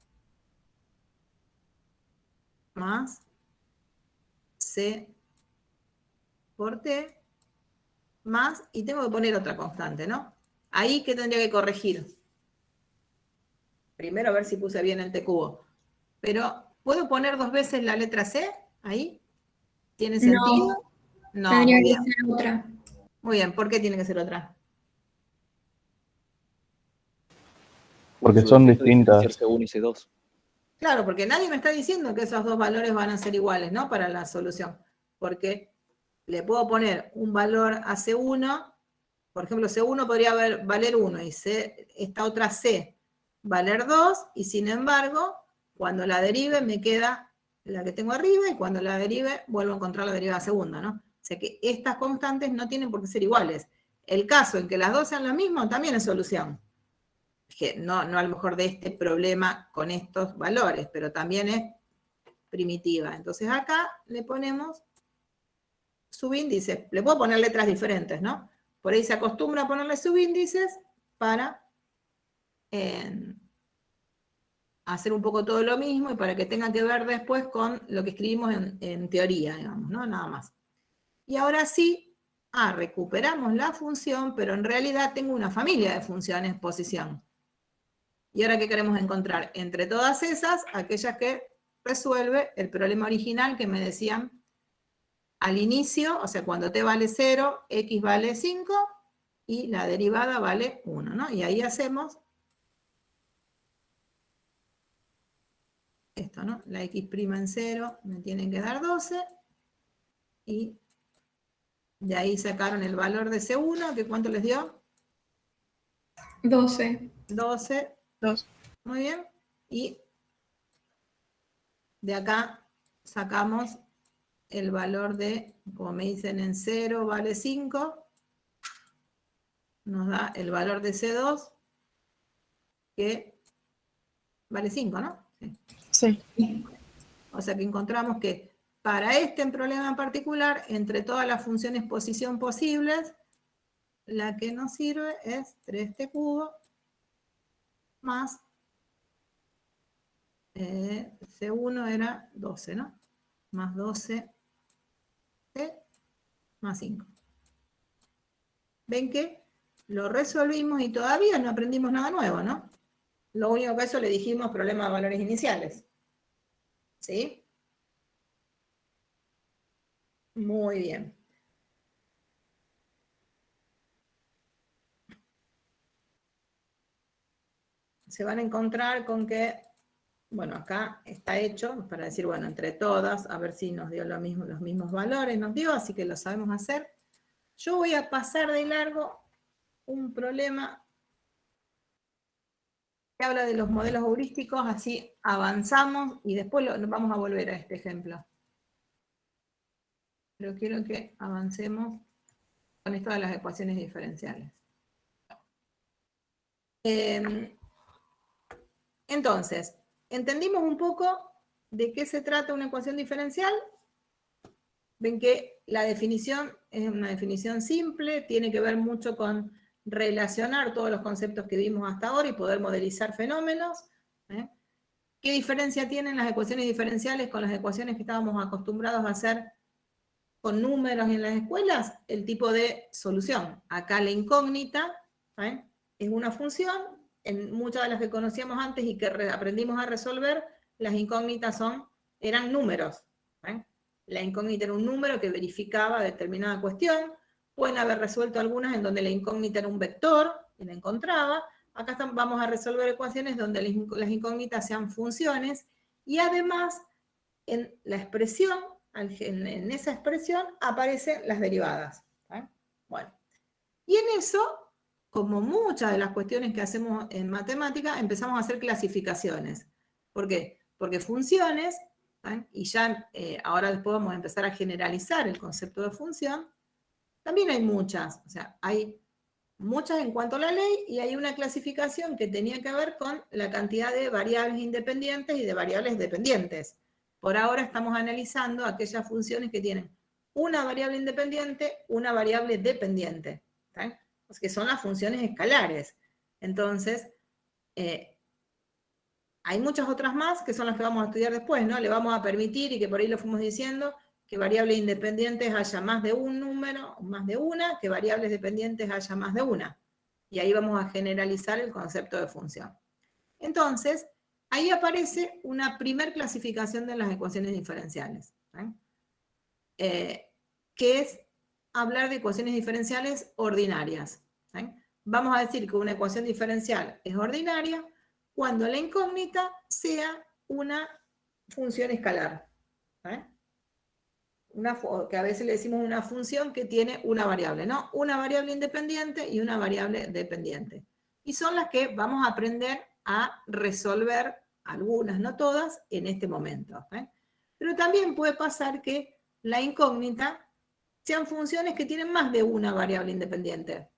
Más c por t, más, y tengo que poner otra constante, ¿no? Ahí, ¿qué tendría que corregir? Primero a ver si puse bien el t cubo. Pero, ¿puedo poner 2 veces la letra c? Ahí. ¿Tiene sentido? No, tendría muy que bien. ser otra. Muy bien, ¿por qué tiene que ser otra? Porque son distintas. C1 y C2. Claro, porque nadie me está diciendo que esos dos valores van a ser iguales, ¿no? Para la solución. Porque le puedo poner un valor a C1, por ejemplo, C1 podría valer 1 y esta otra C valer 2, y sin embargo, cuando la derive me queda la que tengo arriba, y cuando la derive vuelvo a encontrar la derivada segunda, ¿no? O sea que estas constantes no tienen por qué ser iguales. El caso en que las dos sean lo mismo también es solución. Que no a lo mejor de este problema con estos valores, pero también es primitiva. Entonces acá le ponemos subíndice. Le puedo poner letras diferentes, ¿no? Por ahí se acostumbra a ponerle subíndices para hacer un poco todo lo mismo y para que tenga que ver después con lo que escribimos en teoría, digamos, ¿no? Nada más. Y ahora sí, recuperamos la función, pero en realidad tengo una familia de funciones posición. ¿Y ahora qué queremos encontrar? Entre todas esas, aquellas que resuelve el problema original que me decían al inicio, o sea, cuando t vale 0, x vale 5, y la derivada vale 1, ¿no? Y ahí hacemos esto, ¿no? La x' en 0 me tienen que dar 12, y de ahí sacaron el valor de C1, que ¿cuánto les dio? 12. 12. 2. Muy bien. Y de acá sacamos el valor de, como me dicen en 0, vale 5. Nos da el valor de C2, que vale 5, ¿no? Sí. Sí. O sea que encontramos que para este problema en particular, entre todas las funciones posición posibles, la que nos sirve es 3t cubo más C1 era 12, ¿no? Más 12t más 5. ¿Ven que lo resolvimos y todavía no aprendimos nada nuevo, ¿no? Lo único que eso le dijimos problema de valores iniciales. ¿Sí? Muy bien. Se van a encontrar con que, bueno, acá está hecho para decir, bueno, entre todas, a ver si nos dio lo mismo, los mismos valores, nos dio, así que lo sabemos hacer. Yo voy a pasar de largo un problema que habla de los modelos heurísticos, así avanzamos y después vamos a volver a este ejemplo. Pero quiero que avancemos con esto de las ecuaciones diferenciales. Entonces, ¿entendimos un poco de qué se trata una ecuación diferencial? Ven que la definición es una definición simple, tiene que ver mucho con relacionar todos los conceptos que vimos hasta ahora y poder modelizar fenómenos. ¿Qué diferencia tienen las ecuaciones diferenciales con las ecuaciones que estábamos acostumbrados a hacer con números en las escuelas? El tipo de solución. Acá la incógnita es una función. En muchas de las que conocíamos antes y que aprendimos a resolver, las incógnitas eran números. La incógnita era un número que verificaba determinada cuestión. Pueden haber resuelto algunas en donde la incógnita era un vector y la encontraba. Acá vamos a resolver ecuaciones donde las incógnitas sean funciones. Y además, en la expresión, en esa expresión, aparecen las derivadas. Bueno, y en eso, como muchas de las cuestiones que hacemos en matemática, empezamos a hacer clasificaciones. ¿Por qué? Porque funciones, y ya ahora después vamos a empezar a generalizar el concepto de función, también hay muchas, o sea, hay muchas en cuanto a la ley y hay una clasificación que tenía que ver con la cantidad de variables independientes y de variables dependientes. Por ahora estamos analizando aquellas funciones que tienen una variable independiente, una variable dependiente, que son las funciones escalares. Entonces, hay muchas otras más que son las que vamos a estudiar después, ¿no? Le vamos a permitir, y que por ahí lo fuimos diciendo, que variables independientes haya más de un número, más de una, que variables dependientes haya más de una. Y ahí vamos a generalizar el concepto de función. Entonces, ahí aparece una primer clasificación de las ecuaciones diferenciales, que es hablar de ecuaciones diferenciales ordinarias. Vamos a decir que una ecuación diferencial es ordinaria cuando la incógnita sea una función escalar. Que a veces le decimos una función que tiene una variable, ¿no? Una variable independiente y una variable dependiente. Y son las que vamos a aprender a resolver, algunas, no todas, en este momento. Pero también puede pasar que la incógnita sean funciones que tienen más de una variable independiente.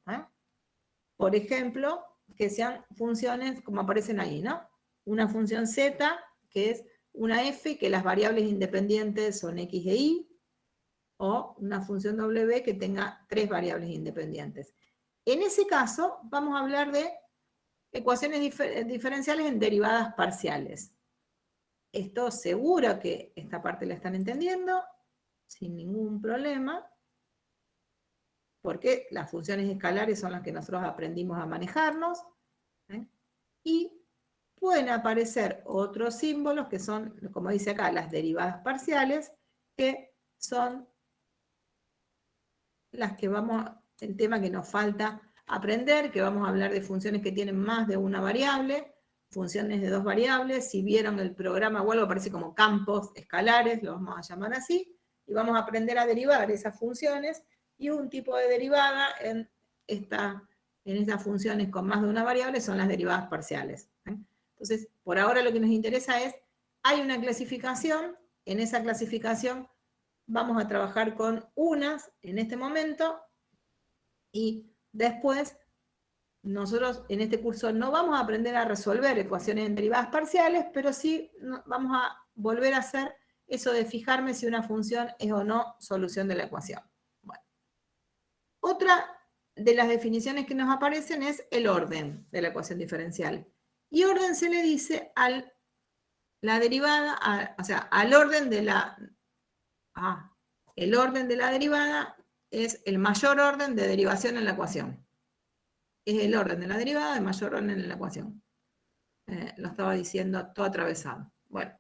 Por ejemplo, que sean funciones como aparecen ahí, ¿no? Una función z, que es una f, que las variables independientes son x e y, o una función w que tenga 3 variables independientes. En ese caso, vamos a hablar de ecuaciones diferenciales en derivadas parciales. Esto seguro que esta parte la están entendiendo, sin ningún problema, porque las funciones escalares son las que nosotros aprendimos a manejarnos, y pueden aparecer otros símbolos que son, como dice acá, las derivadas parciales, que son las que el tema que nos falta aprender, que vamos a hablar de funciones que tienen más de una variable, funciones de 2 variables. Si vieron el programa o algo, aparece como campos escalares, lo vamos a llamar así, y vamos a aprender a derivar esas funciones, y un tipo de derivada en esta en esas funciones con más de una variable son las derivadas parciales. Entonces, por ahora lo que nos interesa es, hay una clasificación, en esa clasificación vamos a trabajar con unas en este momento, y después nosotros en este curso no vamos a aprender a resolver ecuaciones en derivadas parciales, pero sí vamos a volver a hacer eso de fijarme si una función es o no solución de la ecuación. Bueno. Otra de las definiciones que nos aparecen es el orden de la ecuación diferencial. Y orden se le dice al orden de la... el orden de la derivada es el mayor orden de derivación en la ecuación. Es el orden de la derivada de mayor orden en la ecuación. Lo estaba diciendo todo atravesado. Bueno.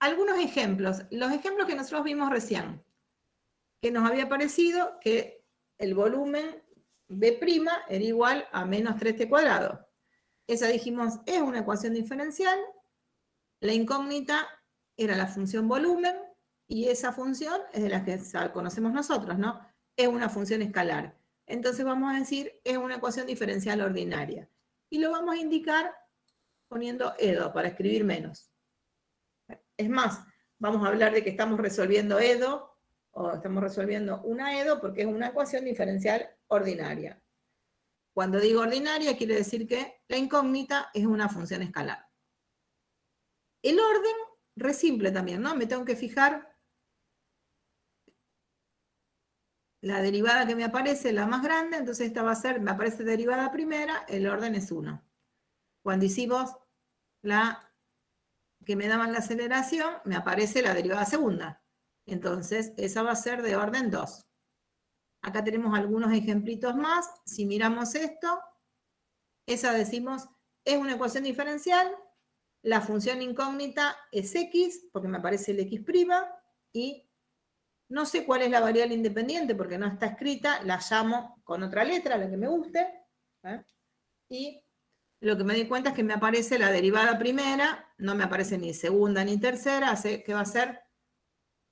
Algunos ejemplos. Los ejemplos que nosotros vimos recién. Que nos había parecido que el volumen B' era igual a menos 3t cuadrado. Esa dijimos es una ecuación diferencial. La incógnita era la función volumen. Y esa función es de la que conocemos nosotros, ¿no? Es una función escalar. Entonces vamos a decir, es una ecuación diferencial ordinaria. Y lo vamos a indicar poniendo EDO para escribir menos. Es más, vamos a hablar de que estamos resolviendo EDO, o estamos resolviendo una EDO porque es una ecuación diferencial ordinaria. Cuando digo ordinaria, quiere decir que la incógnita es una función escalar. El orden, re simple también, ¿no? Me tengo que fijar la derivada que me aparece, la más grande, entonces esta va a ser, me aparece derivada primera, el orden es 1. Cuando hicimos la que me daban la aceleración, me aparece la derivada segunda. Entonces, esa va a ser de orden 2. Acá tenemos algunos ejemplitos más. Si miramos esto, esa decimos, es una ecuación diferencial, la función incógnita es x, porque me aparece el x', y no sé cuál es la variable independiente porque no está escrita, la llamo con otra letra, la que me guste, y lo que me di cuenta es que me aparece la derivada primera, no me aparece ni segunda ni tercera, así que va a ser,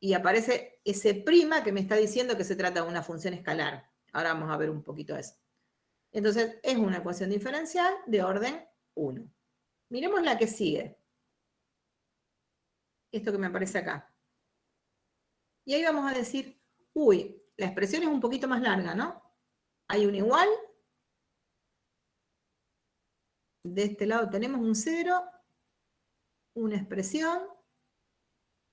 y aparece ese prima que me está diciendo que se trata de una función escalar. Ahora vamos a ver un poquito eso. Entonces, es una ecuación diferencial de orden 1. Miremos la que sigue. Esto que me aparece acá. Y ahí vamos a decir, uy, la expresión es un poquito más larga, ¿no? Hay un igual. De este lado tenemos un 0, una expresión,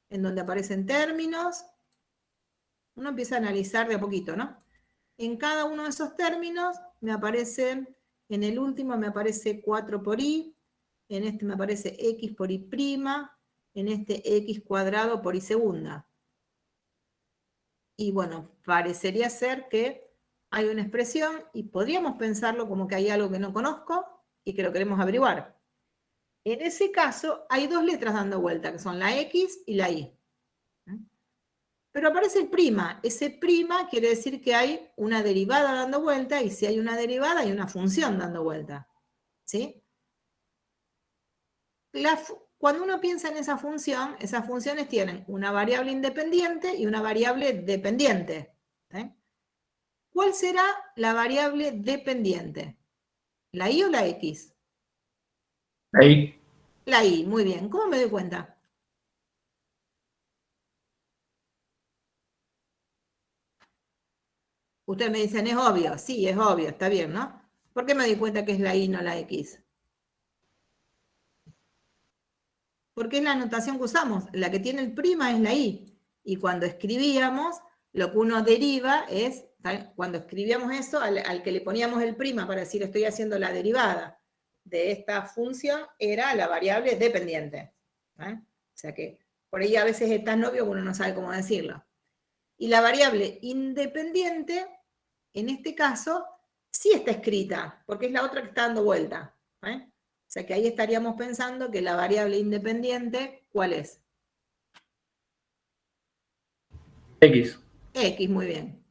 en donde aparecen términos. Uno empieza a analizar de a poquito, ¿no? En cada uno de esos términos me aparece, en el último me aparece 4 por i, en este me aparece x por i', en este x cuadrado por i segunda. Y bueno, parecería ser que hay una expresión y podríamos pensarlo como que hay algo que no conozco y que lo queremos averiguar. En ese caso, hay dos letras dando vuelta, que son la X y la Y. Pero aparece el prima. Ese prima quiere decir que hay una derivada dando vuelta, y si hay una derivada, hay una función dando vuelta. ¿Sí? Cuando uno piensa en esas funciones tienen una variable independiente y una variable dependiente. ¿Sí? ¿Cuál será la variable dependiente? ¿La Y o la X? Ahí. La Y, muy bien. ¿Cómo me doy cuenta? Ustedes me dicen, es obvio. Sí, es obvio, está bien, ¿no? ¿Por qué me doy cuenta que es la Y, no la X? Porque es la notación que usamos. La que tiene el prima es la Y. Y cuando escribíamos, lo que uno deriva es, cuando escribíamos eso, al que le poníamos el prima para decir estoy haciendo la derivada de esta función, era la variable dependiente. O sea que por ahí a veces es tan obvio que uno no sabe cómo decirlo. Y la variable independiente, en este caso, sí está escrita, porque es la otra que está dando vuelta. O sea que ahí estaríamos pensando que la variable independiente, ¿cuál es? X. X, muy bien.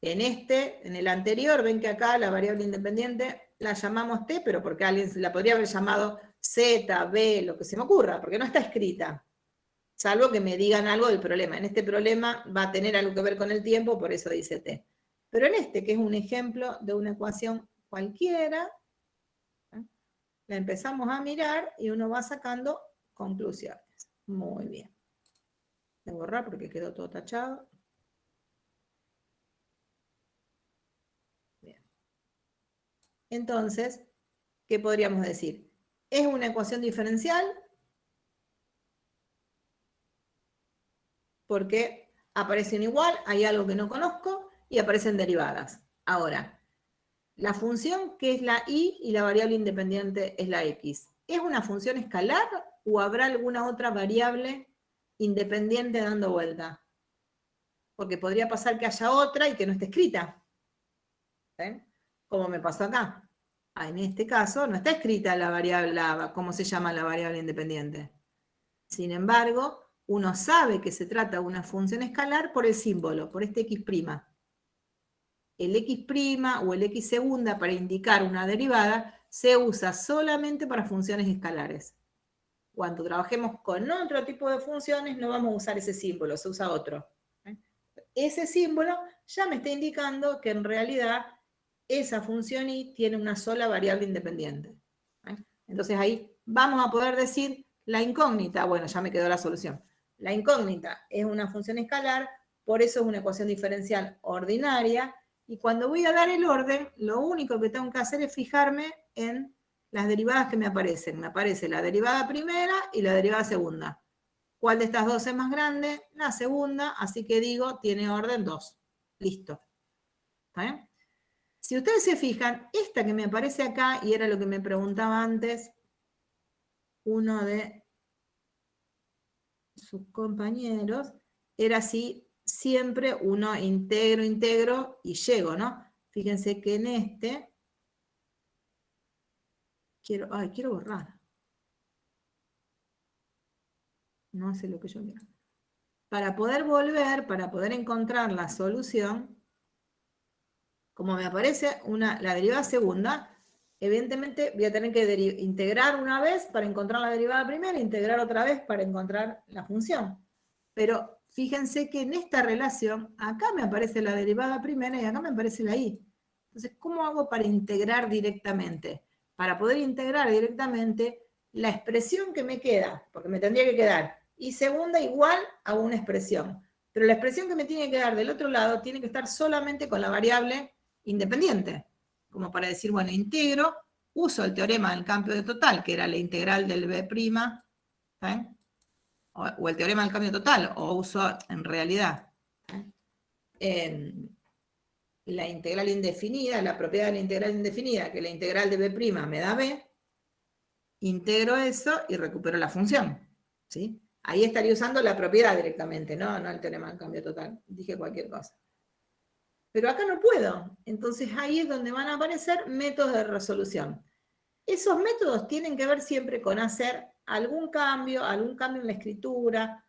En el anterior, ven que acá la variable independiente la llamamos T, pero porque alguien la podría haber llamado Z, B, lo que se me ocurra, porque no está escrita. Salvo que me digan algo del problema. En este problema va a tener algo que ver con el tiempo, por eso dice T. Pero en este, que es un ejemplo de una ecuación cualquiera, la empezamos a mirar y uno va sacando conclusiones. Muy bien. Voy a borrar porque quedó todo tachado. Bien. Entonces, ¿qué podríamos decir? ¿Es una ecuación diferencial? Porque aparecen igual, hay algo que no conozco y aparecen derivadas. Ahora, la función que es la y la variable independiente es la x, ¿es una función escalar o habrá alguna otra variable independiente dando vuelta? Porque podría pasar que haya otra y que no esté escrita. ¿Sí? Como me pasó acá. En este caso no está escrita la variable, ¿cómo se llama la variable independiente? Sin embargo, uno sabe que se trata de una función escalar por el símbolo, por este x'. El x' o el x segunda para indicar una derivada se usa solamente para funciones escalares. Cuando trabajemos con otro tipo de funciones no vamos a usar ese símbolo, se usa otro. Ese símbolo ya me está indicando que en realidad esa función y tiene una sola variable independiente. Entonces ahí vamos a poder decir la incógnita, bueno, ya me quedó la solución. La incógnita es una función escalar, por eso es una ecuación diferencial ordinaria, y cuando voy a dar el orden, lo único que tengo que hacer es fijarme en las derivadas que me aparecen. Me aparece la derivada primera y la derivada segunda. ¿Cuál de estas dos es más grande? La segunda, así que digo, tiene orden 2. Listo. ¿Está bien? Si ustedes se fijan, esta que me aparece acá, y era lo que me preguntaba antes uno de sus compañeros, era si siempre uno integro y llego, ¿no? Fíjense que en este, quiero borrar. No sé lo que yo quiero. Para poder volver, para poder encontrar la solución, como me aparece la derivada segunda, evidentemente voy a tener que integrar una vez para encontrar la derivada primera e integrar otra vez para encontrar la función. Pero fíjense que en esta relación, acá me aparece la derivada primera y acá me aparece la y. Entonces, ¿cómo hago para integrar directamente? Para poder integrar directamente la expresión que me queda, porque me tendría que quedar y segunda igual a una expresión. Pero la expresión que me tiene que dar del otro lado tiene que estar solamente con la variable independiente. Como para decir, bueno, integro, uso el teorema del cambio de total, que era la integral del b', ¿sí? O el teorema del cambio total, o uso en realidad la integral indefinida, la propiedad de la integral indefinida, que la integral de b' me da b, integro eso y recupero la función. ¿Sí? Ahí estaría usando la propiedad directamente, no el teorema del cambio total. Dije cualquier cosa. Pero acá no puedo. Entonces ahí es donde van a aparecer métodos de resolución. Esos métodos tienen que ver siempre con hacer algún cambio en la escritura,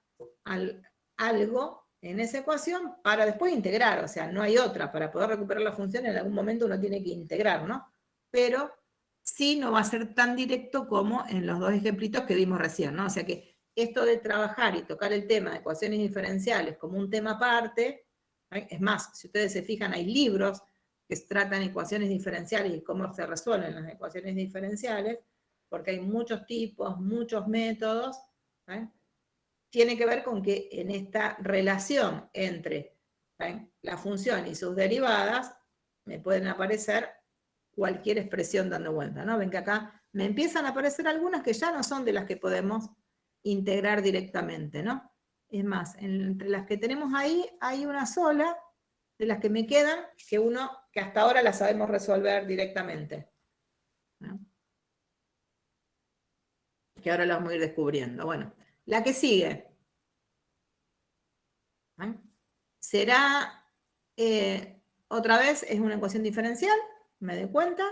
algo en esa ecuación para después integrar. O sea, no hay otra. Para poder recuperar la función en algún momento uno tiene que integrar, ¿no? Pero sí no va a ser tan directo como en los dos ejemplitos que vimos recién, ¿no? O sea que esto de trabajar y tocar el tema de ecuaciones diferenciales como un tema aparte, es más, si ustedes se fijan, hay libros que tratan ecuaciones diferenciales y cómo se resuelven las ecuaciones diferenciales, porque hay muchos tipos, muchos métodos, tiene que ver con que en esta relación entre la función y sus derivadas, me pueden aparecer cualquier expresión dando vuelta, ¿no? Ven que acá me empiezan a aparecer algunas que ya no son de las que podemos integrar directamente, ¿no? Es más, entre las que tenemos ahí, hay una sola de las que me quedan que hasta ahora la sabemos resolver directamente, ¿no? Que ahora la vamos a ir descubriendo. Bueno, la que sigue. Será, otra vez, es una ecuación diferencial, me doy cuenta.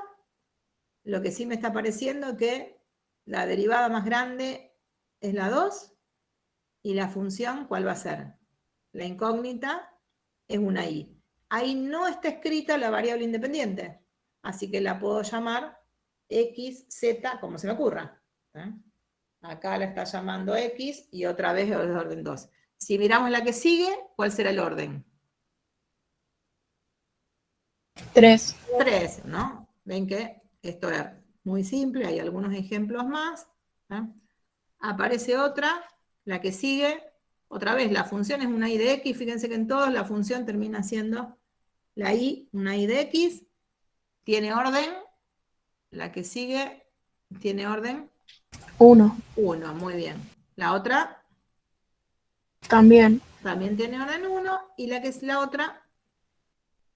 Lo que sí me está pareciendo que la derivada más grande es la 2, y la función, ¿cuál va a ser? La incógnita es una y. Ahí no está escrita la variable independiente, así que la puedo llamar x, z, como se me ocurra. Acá la está llamando x y otra vez es de orden 2. Si miramos la que sigue, ¿cuál será el orden? 3. 3, ¿no? Ven que esto es muy simple, hay algunos ejemplos más. ¿no? Aparece otra, la que sigue. Otra vez, la función es una i de x. Fíjense que en todos la función termina siendo la i, una i de x. Tiene orden. La que sigue tiene orden 1. 1, muy bien. La otra También. también tiene orden 1. Y la que es la otra,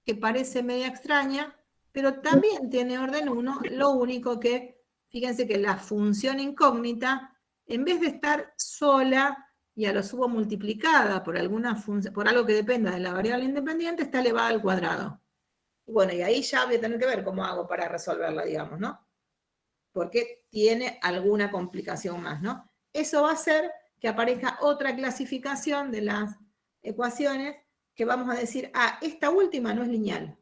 que parece media extraña, pero también tiene orden 1. Lo único que, fíjense que la función incógnita, en vez de estar sola y a lo sumo multiplicada por alguna función, por algo que dependa de la variable independiente, está elevada al cuadrado. Bueno, y ahí ya voy a tener que ver cómo hago para resolverla, digamos, ¿no? Porque tiene alguna complicación más, ¿no? Eso va a hacer que aparezca otra clasificación de las ecuaciones que vamos a decir, esta última no es lineal.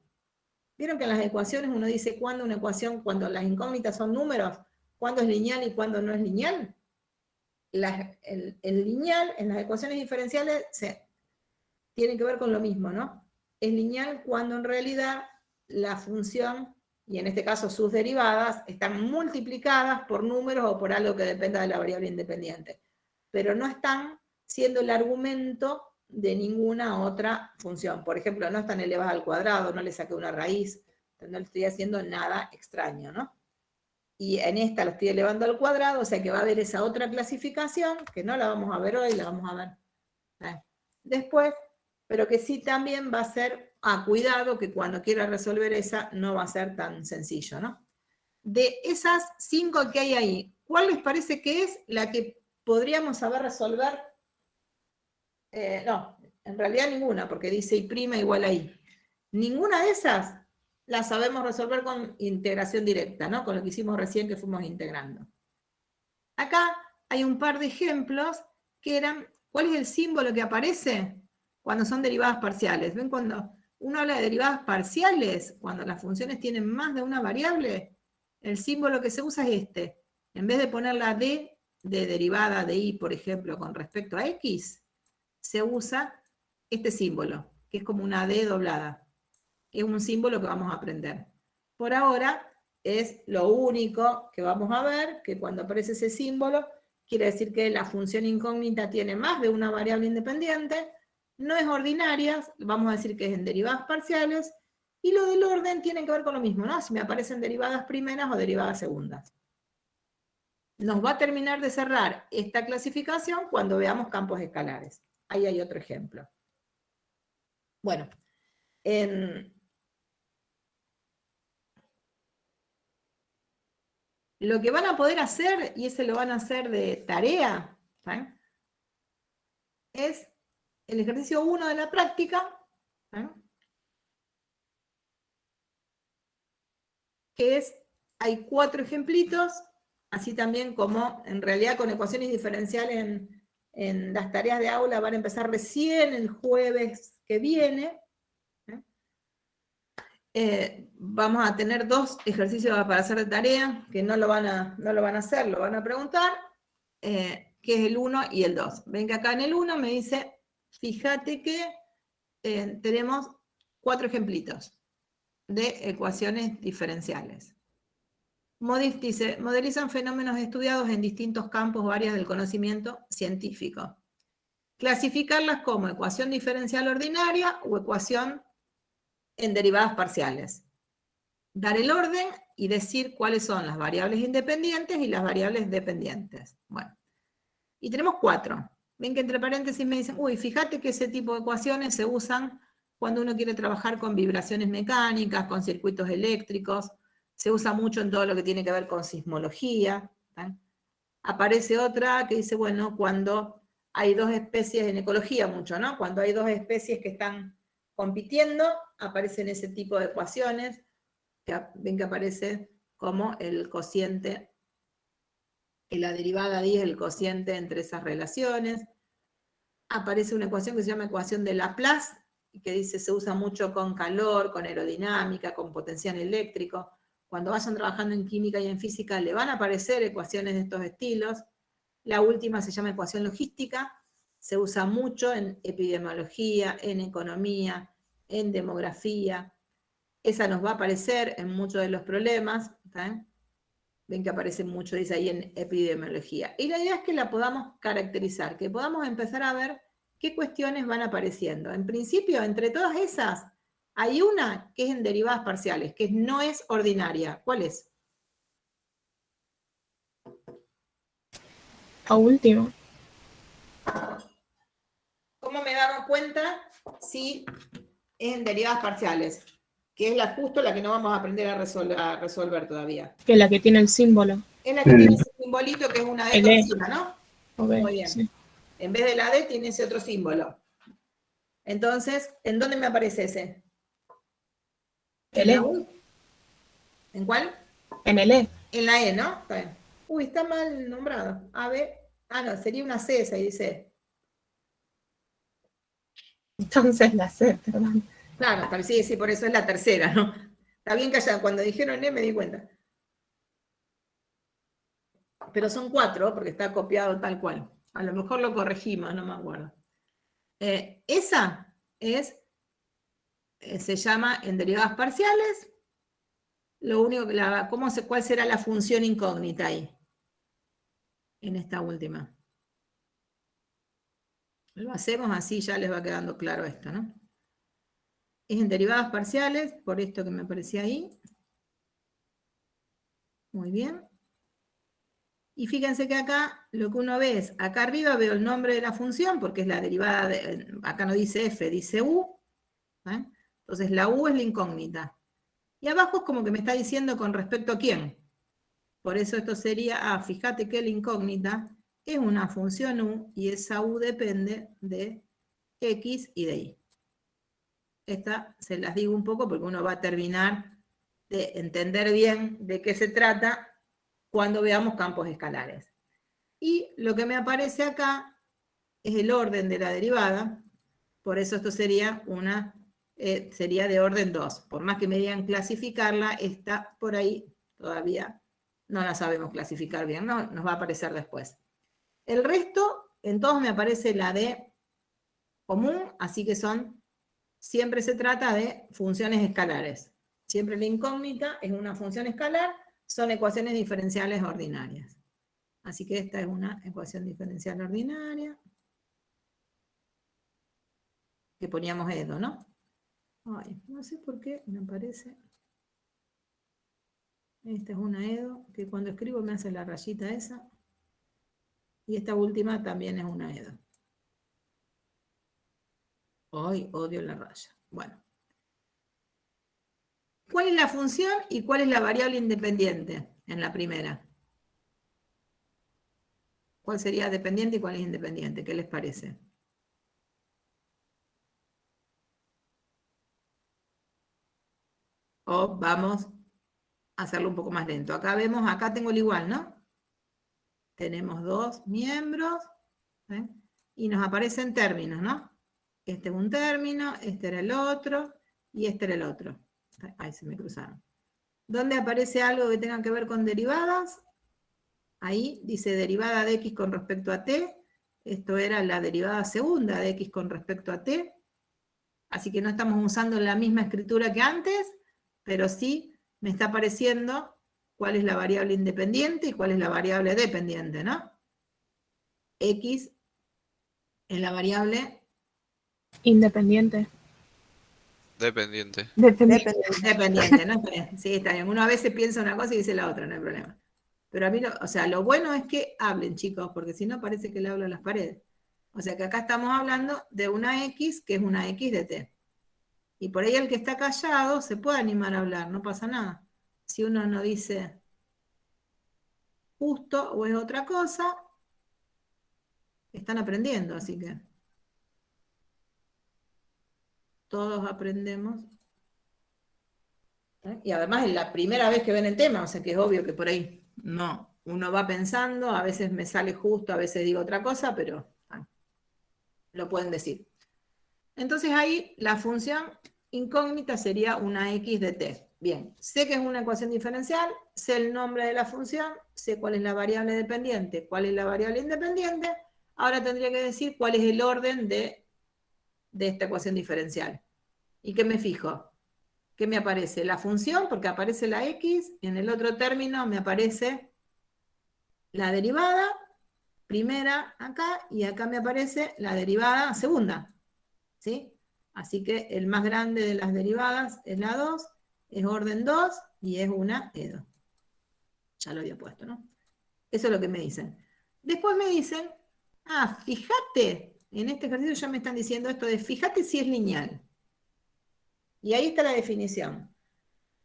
¿Vieron que en las ecuaciones uno dice cuándo una ecuación, cuando las incógnitas son números, cuándo es lineal y cuándo no es lineal? El lineal en las ecuaciones diferenciales tiene que ver con lo mismo, ¿no? Es lineal cuando en realidad la función, y en este caso sus derivadas, están multiplicadas por números o por algo que dependa de la variable independiente, pero no están siendo el argumento de ninguna otra función. Por ejemplo, no están elevadas al cuadrado, no le saqué una raíz, no le estoy haciendo nada extraño, ¿no? Y en esta lo estoy elevando al cuadrado, o sea que va a haber esa otra clasificación, que no la vamos a ver hoy, la vamos a ver después, pero que sí también va a ser, cuidado, que cuando quiera resolver esa no va a ser tan sencillo, ¿no? De esas 5 que hay ahí, ¿cuál les parece que es la que podríamos saber resolver? No, en realidad ninguna, porque dice y' igual a i. Ninguna de esas la sabemos resolver con integración directa, ¿no? Con lo que hicimos recién que fuimos integrando. Acá hay un par de ejemplos que eran, ¿cuál es el símbolo que aparece cuando son derivadas parciales? ¿Ven cuando uno habla de derivadas parciales? Cuando las funciones tienen más de una variable, el símbolo que se usa es este. En vez de poner la d de derivada de y, por ejemplo, con respecto a x, se usa este símbolo, que es como una d doblada. Es un símbolo que vamos a aprender. Por ahora es lo único que vamos a ver, que cuando aparece ese símbolo, quiere decir que la función incógnita tiene más de una variable independiente, no es ordinaria, vamos a decir que es en derivadas parciales, y lo del orden tiene que ver con lo mismo, ¿no? Si me aparecen derivadas primeras o derivadas segundas. Nos va a terminar de cerrar esta clasificación cuando veamos campos escalares. Ahí hay otro ejemplo. Bueno, lo que van a poder hacer, y ese lo van a hacer de tarea, ¿saben? Es el ejercicio 1 de la práctica, ¿saben? Que es, hay 4 ejemplitos, así también como en realidad con ecuaciones diferenciales en las tareas de aula van a empezar recién el jueves que viene. Vamos a tener 2 ejercicios para hacer de tarea, que no lo van a hacer, lo van a preguntar, que es el 1 y el 2. Ven que acá en el 1 me dice, fíjate que tenemos 4 ejemplitos de ecuaciones diferenciales. Dice, modelizan fenómenos estudiados en distintos campos o áreas del conocimiento científico. Clasificarlas como ecuación diferencial ordinaria o ecuación en derivadas parciales. Dar el orden y decir cuáles son las variables independientes y las variables dependientes. Bueno, y tenemos 4. Ven que entre paréntesis me dicen, uy, fíjate que ese tipo de ecuaciones se usan cuando uno quiere trabajar con vibraciones mecánicas, con circuitos eléctricos, se usa mucho en todo lo que tiene que ver con sismología. ¿Sí? Aparece otra que dice, bueno, cuando hay 2 especies, en ecología mucho, ¿no? Cuando hay 2 especies que están compitiendo, aparecen ese tipo de ecuaciones, que ven que aparece como el cociente, la derivada de el cociente entre esas relaciones. Aparece una ecuación que se llama ecuación de Laplace, que dice se usa mucho con calor, con aerodinámica, con potencial eléctrico. Cuando vayan trabajando en química y en física le van a aparecer ecuaciones de estos estilos. La última se llama ecuación logística, se usa mucho en epidemiología, en economía, en demografía, Esa nos va a aparecer en muchos de los problemas. ¿Está bien? Ven que aparece mucho, dice ahí en epidemiología. Y la idea es que la podamos caracterizar, que podamos empezar a ver qué cuestiones van apareciendo. En principio, entre todas esas, hay una que es en derivadas parciales, que no es ordinaria. ¿Cuál es? A último. ¿Cómo me damos cuenta si es en derivadas parciales? Que es justo la que no vamos a aprender a resolver todavía. Que la que tiene el símbolo. Es la que tiene ese simbolito que es una D El por E. encima, ¿no? Ok, Muy bien. sí. En vez de la D tiene ese otro símbolo. Entonces, ¿en dónde me aparece ese? El ¿En E. la U? ¿En cuál? En el E. En la E, ¿no? Está bien. Uy, está mal nombrado. A, B. Ah, no, sería una C esa, y dice. Entonces la C, perdón. Claro, sí, por eso es la tercera, ¿no? Está bien que cuando dijeron E me di cuenta. Pero son 4, porque está copiado tal cual. A lo mejor lo corregimos, no me acuerdo. Esa es, se llama en derivadas parciales. Lo único que ¿cuál será la función incógnita ahí? En esta última. Lo hacemos así, ya les va quedando claro esto, ¿no? Es en derivadas parciales, por esto que me aparecía ahí. Muy bien. Y fíjense que acá lo que uno ve es, acá arriba veo el nombre de la función, porque es la derivada de, acá no dice f, dice u. ¿Eh? Entonces la u es la incógnita. Y abajo es como que me está diciendo con respecto a quién. Por eso esto sería, fíjate que la incógnita es una función u, y esa u depende de x y de y. Esta se las digo un poco porque uno va a terminar de entender bien de qué se trata cuando veamos campos escalares. Y lo que me aparece acá es el orden de la derivada, por eso esto sería sería de orden 2. Por más que me digan clasificarla, está por ahí, todavía no la sabemos clasificar bien, no, nos va a aparecer después. El resto, en todos me aparece la D común, así que siempre se trata de funciones escalares. Siempre la incógnita es una función escalar, son ecuaciones diferenciales ordinarias. Así que esta es una ecuación diferencial ordinaria. Que poníamos EDO, ¿no? Ay, no sé por qué me aparece. Esta es una EDO, que cuando escribo me hace la rayita esa. Y esta última también es una EDO. Ay, odio la raya. Bueno. ¿Cuál es la función y cuál es la variable independiente en la primera? ¿Cuál sería dependiente y cuál es independiente? ¿Qué les parece? O vamos a hacerlo un poco más lento. Acá vemos, acá tengo el igual, ¿no? Tenemos 2 miembros, ¿eh? Y nos aparecen términos, ¿no? Este es un término, este era el otro, y este era el otro. Ahí se me cruzaron. ¿Dónde aparece algo que tenga que ver con derivadas? Ahí dice derivada de x con respecto a t. Esto era la derivada segunda de x con respecto a t. Así que no estamos usando la misma escritura que antes, pero sí me está apareciendo cuál es la variable independiente y cuál es la variable dependiente, ¿no? X en la variable Independiente. Dependiente. dependiente, ¿no? Sí, está bien. Uno a veces piensa una cosa y dice la otra, no hay problema. Pero a mí, lo bueno es que hablen, chicos, porque si no parece que le hablo a las paredes. O sea que acá estamos hablando de una X, que es una X de T. Y por ahí el que está callado se puede animar a hablar, no pasa nada. Si uno no dice justo o es otra cosa, están aprendiendo, así que todos aprendemos. Y además es la primera vez que ven el tema, o sea que es obvio que por ahí no. Uno va pensando, a veces me sale justo, a veces digo otra cosa, pero lo pueden decir. Entonces ahí la función incógnita sería una x de t. Bien, sé que es una ecuación diferencial, sé el nombre de la función, sé cuál es la variable dependiente, cuál es la variable independiente. Ahora tendría que decir cuál es el orden de esta ecuación diferencial. ¿Y qué me fijo? ¿qué me aparece? La función, porque aparece la x, en el otro término me aparece la derivada primera acá, y acá me aparece la derivada segunda, ¿sí? Así que el más grande de las derivadas es la 2, es orden 2, y es una E2. Ya lo había puesto, ¿no? Eso es lo que me dicen. Después me dicen, fíjate, en este ejercicio ya me están diciendo esto de fíjate si es lineal. Y ahí está la definición.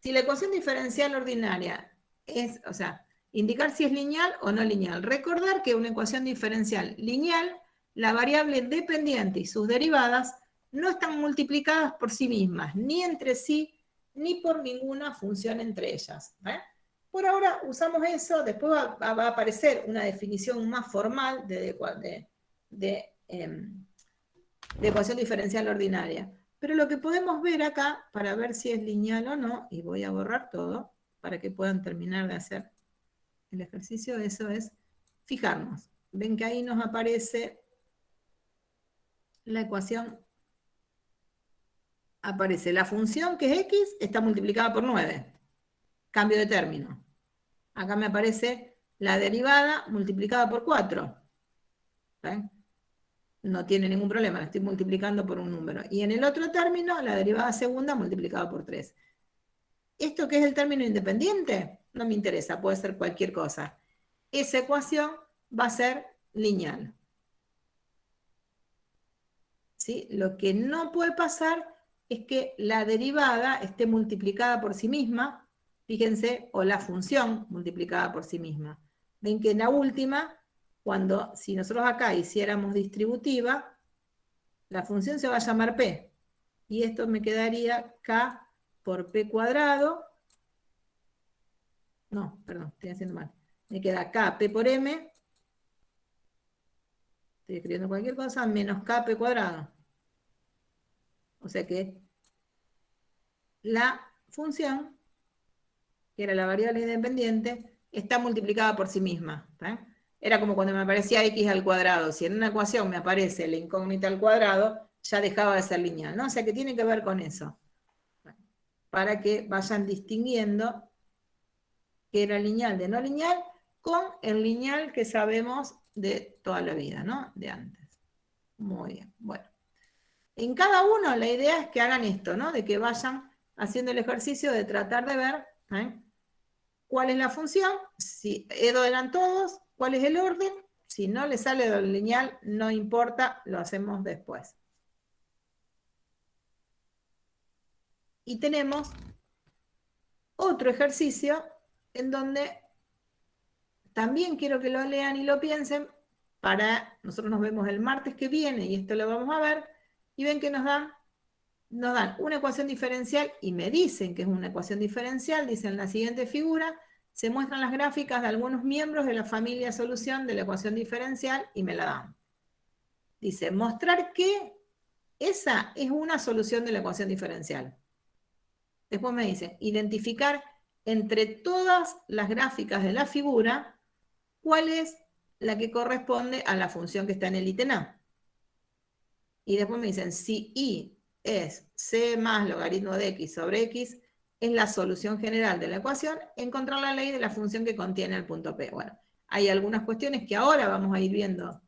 Si la ecuación diferencial ordinaria es, o sea, indicar si es lineal o no lineal. Recordar que una ecuación diferencial lineal, la variable dependiente y sus derivadas no están multiplicadas por sí mismas, ni entre sí, ni por ninguna función entre ellas. Por ahora usamos eso, después va a aparecer una definición más formal de ecuación diferencial ordinaria. Pero lo que podemos ver acá, para ver si es lineal o no, y voy a borrar todo, para que puedan terminar de hacer el ejercicio, eso es fijarnos. Ven que ahí nos aparece la ecuación, aparece la función que es x, está multiplicada por 9. Cambio de término. Acá me aparece la derivada multiplicada por 4. ¿Ven? No tiene ningún problema, la estoy multiplicando por un número. Y en el otro término, la derivada segunda multiplicada por 3. ¿Esto qué es el término independiente? No me interesa, puede ser cualquier cosa. Esa ecuación va a ser lineal. ¿Sí? Lo que no puede pasar es que la derivada esté multiplicada por sí misma, fíjense, o la función multiplicada por sí misma. Ven que en la última, si nosotros acá hiciéramos distributiva, la función se va a llamar P. Y esto me quedaría K por P cuadrado. No, perdón, estoy haciendo mal. Me queda K, P por M. Estoy escribiendo cualquier cosa, menos K, P cuadrado. O sea que la función, que era la variable independiente, está multiplicada por sí misma. Era como cuando me aparecía x al cuadrado. Si en una ecuación me aparece la incógnita al cuadrado, ya dejaba de ser lineal, ¿no? O sea que tiene que ver con eso. Para que vayan distinguiendo qué era lineal de no lineal con el lineal que sabemos de toda la vida, ¿no? De antes. Muy bien, bueno. En cada uno la idea es que hagan esto, ¿no? De que vayan haciendo el ejercicio de tratar de ver cuál es la función, si EDO eran todos, cuál es el orden, si no le sale del lineal, no importa, lo hacemos después. Y tenemos otro ejercicio en donde también quiero que lo lean y lo piensen. Nosotros nos vemos el martes que viene y esto lo vamos a ver. Y ven que nos dan una ecuación diferencial y me dicen que es una ecuación diferencial. Dicen en la siguiente figura, se muestran las gráficas de algunos miembros de la familia solución de la ecuación diferencial y me la dan. Dice, mostrar que esa es una solución de la ecuación diferencial. Después me dice, identificar entre todas las gráficas de la figura cuál es la que corresponde a la función que está en el ítem A. Y después me dicen, si y es c más logaritmo de x sobre x, es la solución general de la ecuación, encontrar la ley de la función que contiene el punto P. Bueno, hay algunas cuestiones que ahora vamos a ir viendo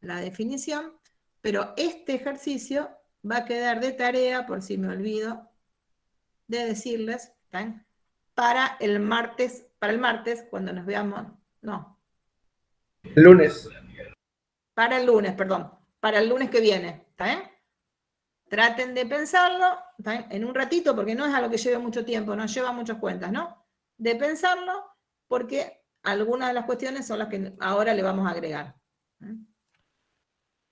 la definición, pero este ejercicio va a quedar de tarea, por si me olvido de decirles, ¿bien? Para el martes, cuando nos veamos, no. Lunes. Para el lunes, perdón. Para el lunes que viene, ¿está bien? Traten de pensarlo, ¿está bien? En un ratito, porque no es algo que lleve mucho tiempo, no lleva muchas cuentas, ¿no? De pensarlo, porque algunas de las cuestiones son las que ahora le vamos a agregar.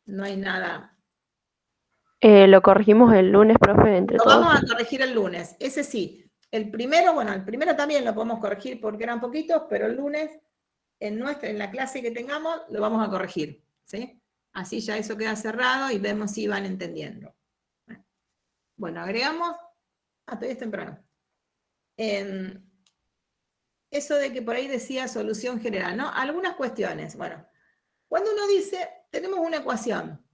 No hay nada. Lo corregimos el lunes, profe, entre Lo todos. vamos a corregir el lunes, ese sí. El primero también lo podemos corregir porque eran poquitos, pero el lunes, en la clase que tengamos, lo vamos a corregir, ¿sí? Así ya eso queda cerrado y vemos si van entendiendo. Bueno, agregamos. Todavía es temprano. Eso de que por ahí decía solución general, ¿no? Algunas cuestiones. Bueno, cuando uno dice, tenemos una ecuación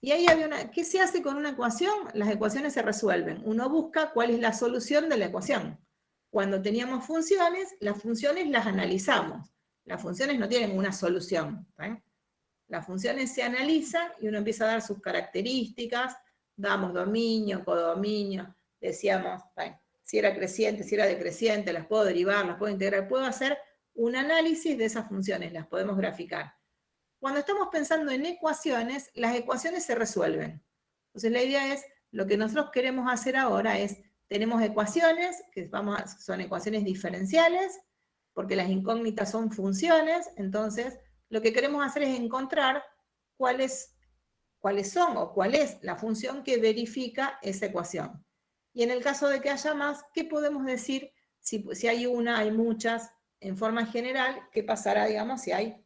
Y ahí había una, ¿qué se hace con una ecuación? Las ecuaciones se resuelven. Uno busca cuál es la solución de la ecuación. Cuando teníamos funciones, las funciones las analizamos. Las funciones no tienen una solución. ¿eh? Las funciones se analizan y uno empieza a dar sus características, damos dominio, codominio, decíamos si era creciente, si era decreciente, las puedo derivar, las puedo integrar, puedo hacer un análisis de esas funciones, las podemos graficar. Cuando estamos pensando en ecuaciones, las ecuaciones se resuelven. Entonces la idea es, lo que nosotros queremos hacer ahora es, tenemos ecuaciones, que son ecuaciones diferenciales, porque las incógnitas son funciones, entonces lo que queremos hacer es encontrar cuáles son o cuál es la función que verifica esa ecuación. Y en el caso de que haya más, ¿qué podemos decir? Si hay una, hay muchas, en forma general, ¿qué pasará, digamos, si hay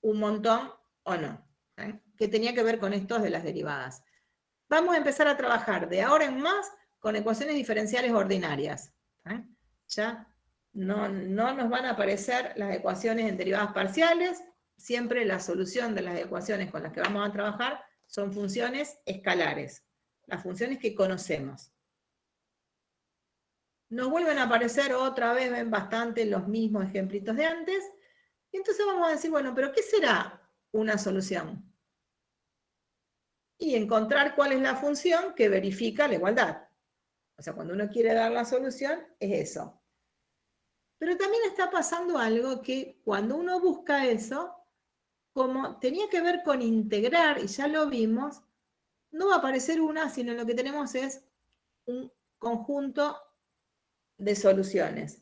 un montón o no? ¿eh? Que tenía que ver con estos de las derivadas. Vamos a empezar a trabajar de ahora en más con ecuaciones diferenciales ordinarias. ¿eh? Ya no nos van a aparecer las ecuaciones en derivadas parciales, siempre la solución de las ecuaciones con las que vamos a trabajar son funciones escalares, las funciones que conocemos. Nos vuelven a aparecer otra vez, ven bastante los mismos ejemplitos de antes, y entonces vamos a decir, bueno, pero ¿qué será una solución? Y encontrar cuál es la función que verifica la igualdad. O sea, cuando uno quiere dar la solución, es eso. Pero también está pasando algo que cuando uno busca eso, como tenía que ver con integrar, y ya lo vimos, no va a aparecer una, sino lo que tenemos es un conjunto de soluciones.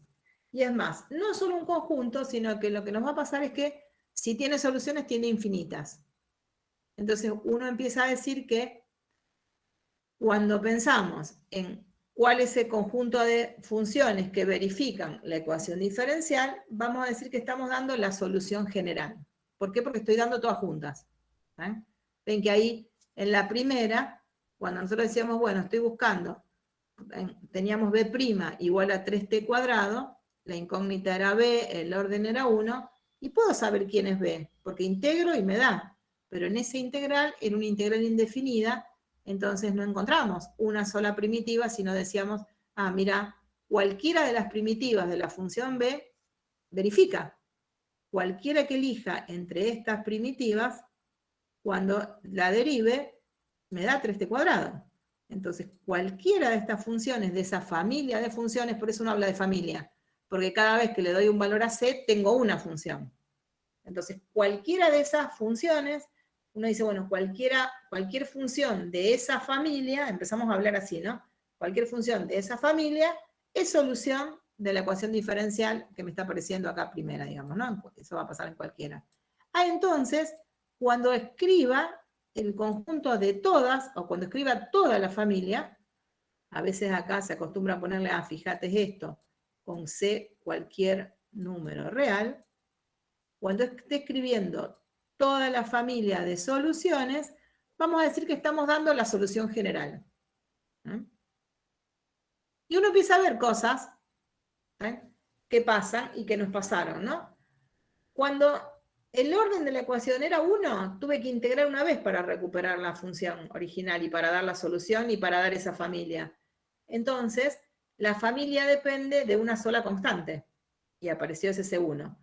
Y es más, no solo un conjunto, sino que lo que nos va a pasar es que si tiene soluciones, tiene infinitas. Entonces uno empieza a decir que cuando pensamos en cuál es el conjunto de funciones que verifican la ecuación diferencial, vamos a decir que estamos dando la solución general. ¿Por qué? Porque estoy dando todas juntas. ¿eh? Ven que ahí, en la primera, cuando nosotros decíamos, bueno, estoy buscando, teníamos b' igual a 3t cuadrado, la incógnita era b, el orden era 1, y puedo saber quién es b, porque integro y me da. Pero en ese integral, era una integral indefinida, entonces no encontramos una sola primitiva, sino decíamos, ah, mira, cualquiera de las primitivas de la función b verifica. Cualquiera que elija entre estas primitivas, cuando la derive, me da 3t cuadrado. Entonces, cualquiera de estas funciones, de esa familia de funciones, por eso uno habla de familia, porque cada vez que le doy un valor a c, tengo una función. Entonces, cualquiera de esas funciones, uno dice, bueno, cualquier función de esa familia, empezamos a hablar así, ¿no? Cualquier función de esa familia es solución de la ecuación diferencial que me está apareciendo acá primera, digamos, ¿no? Eso va a pasar en cualquiera. Entonces, cuando escriba el conjunto de todas, o cuando escriba toda la familia, a veces acá se acostumbra a ponerle, fíjate esto, con C cualquier número real, cuando esté escribiendo toda la familia de soluciones, vamos a decir que estamos dando la solución general. Y uno empieza a ver cosas que pasan y que nos pasaron, ¿no? Cuando el orden de la ecuación era 1, tuve que integrar una vez para recuperar la función original y para dar la solución y para dar esa familia. Entonces, la familia depende de una sola constante. Y apareció ese C1.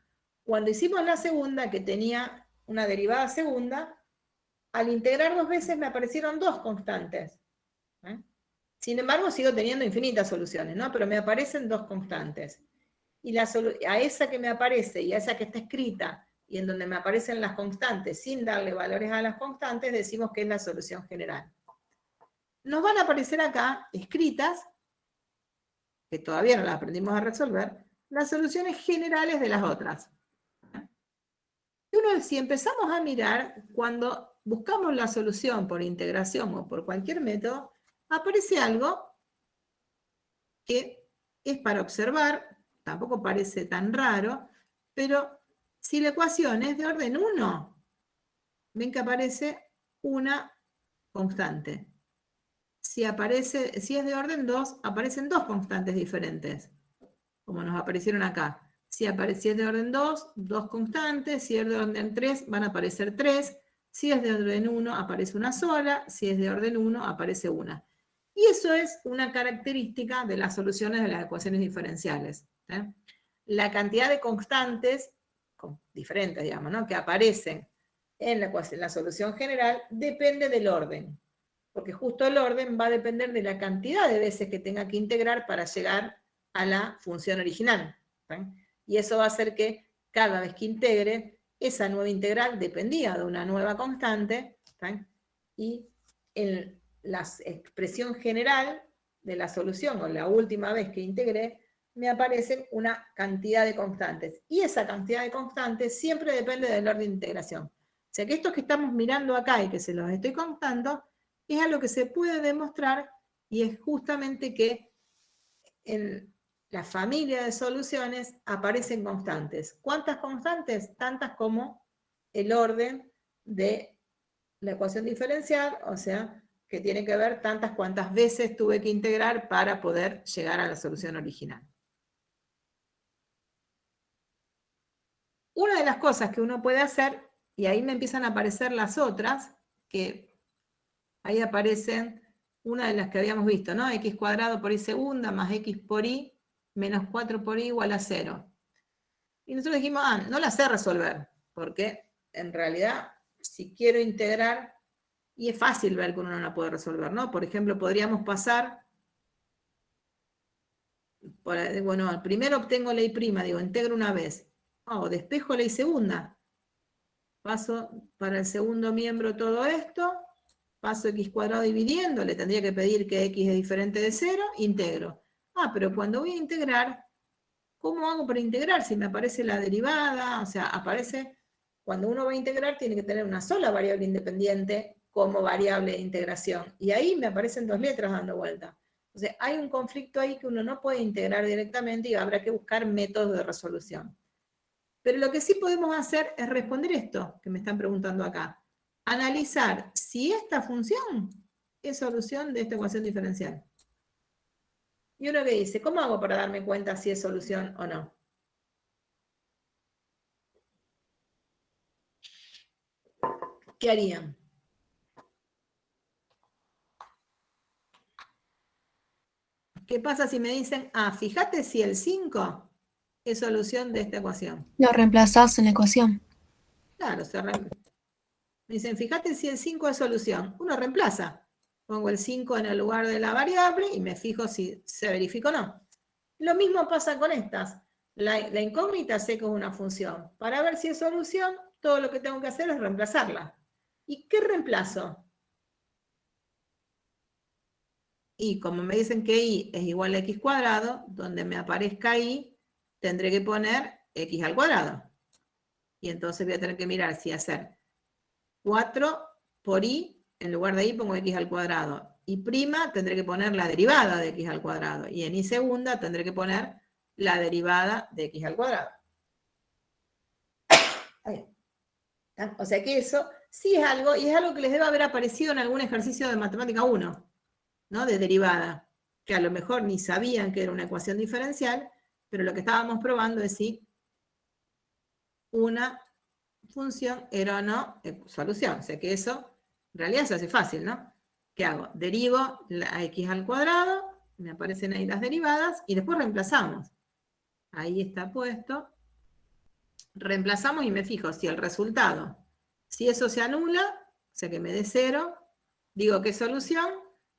Cuando hicimos la segunda, que tenía una derivada segunda, al integrar 2 veces me aparecieron 2 constantes. Sin embargo, sigo teniendo infinitas soluciones, ¿no? Pero me aparecen 2 constantes. Y a esa que me aparece y a esa que está escrita, y en donde me aparecen las constantes sin darle valores a las constantes, decimos que es la solución general. Nos van a aparecer acá, escritas, que todavía no las aprendimos a resolver, las soluciones generales de las otras. Y uno, si empezamos a mirar, cuando buscamos la solución por integración o por cualquier método, aparece algo que es para observar, tampoco parece tan raro, pero si la ecuación es de orden 1, ven que aparece una constante. Si es de orden 2, aparecen 2 constantes diferentes, como nos aparecieron acá. Si es de orden 2, 2 constantes, si es de orden 3, van a aparecer 3, Si es de orden 1, aparece una sola. Si es de orden 1, aparece una. Y eso es una característica de las soluciones de las ecuaciones diferenciales. La cantidad de constantes, diferentes, digamos, ¿no?, que aparecen en la solución general depende del orden. Porque justo el orden va a depender de la cantidad de veces que tenga que integrar para llegar a la función original. Y eso va a hacer que cada vez que integre, esa nueva integral dependía de una nueva constante, y en la expresión general de la solución, o la última vez que integré, me aparece una cantidad de constantes. Y esa cantidad de constantes siempre depende del orden de integración. O sea que esto que estamos mirando acá y que se los estoy contando, es algo que se puede demostrar, y es justamente que en la familia de soluciones aparecen constantes. ¿Cuántas constantes? Tantas como el orden de la ecuación diferencial, o sea, que tiene que ver tantas cuantas veces tuve que integrar para poder llegar a la solución original. Una de las cosas que uno puede hacer, y ahí me empiezan a aparecer las otras, que ahí aparecen una de las que habíamos visto, ¿no? X cuadrado por y segunda más X por y menos 4 por y igual a 0. Y nosotros dijimos, no la sé resolver, porque en realidad, si quiero integrar, y es fácil ver que uno no la puede resolver, ¿no? Por ejemplo, podríamos pasar, bueno, primero obtengo la y prima, digo, integro una vez. Despejo la y segunda. Paso para el segundo miembro todo esto, paso x cuadrado dividiendo, le tendría que pedir que x es diferente de 0, integro. Pero cuando voy a integrar, ¿cómo hago para integrar? Si me aparece la derivada, o sea, aparece, cuando uno va a integrar tiene que tener una sola variable independiente como variable de integración. Y ahí me aparecen dos letras dando vuelta. O sea, hay un conflicto ahí que uno no puede integrar directamente y habrá que buscar métodos de resolución. Pero lo que sí podemos hacer es responder esto que me están preguntando acá. Analizar si esta función es solución de esta ecuación diferencial. Y uno que dice, ¿cómo hago para darme cuenta si es solución o no? ¿Qué harían? ¿Qué pasa si me dicen, fíjate si el 5 es solución de esta ecuación? Lo reemplazás en la ecuación. Claro, me dicen, fíjate si el 5 es solución. Uno reemplaza. Pongo el 5 en el lugar de la variable y me fijo si se verifica o no. Lo mismo pasa con estas. La incógnita sé que es una función. Para ver si es solución, todo lo que tengo que hacer es reemplazarla. ¿Y qué reemplazo? Y como me dicen que y es igual a x cuadrado, donde me aparezca y, tendré que poner x al cuadrado. Y entonces voy a tener que mirar si hacer 4 por y, en lugar de y pongo x al cuadrado. Y prima tendré que poner la derivada de x al cuadrado. Y en y segunda tendré que poner la derivada de x al cuadrado. Ahí. O sea que eso sí es algo, y es algo que les debe haber aparecido en algún ejercicio de matemática 1, ¿no? De derivada, que a lo mejor ni sabían que era una ecuación diferencial, pero lo que estábamos probando es si una función era o no solución. O sea que eso, en realidad se hace fácil, ¿no? ¿Qué hago? Derivo la x al cuadrado, me aparecen ahí las derivadas, y después reemplazamos. Ahí está puesto. Reemplazamos y me fijo si el resultado, si eso se anula, o sea que me dé 0, digo que es solución.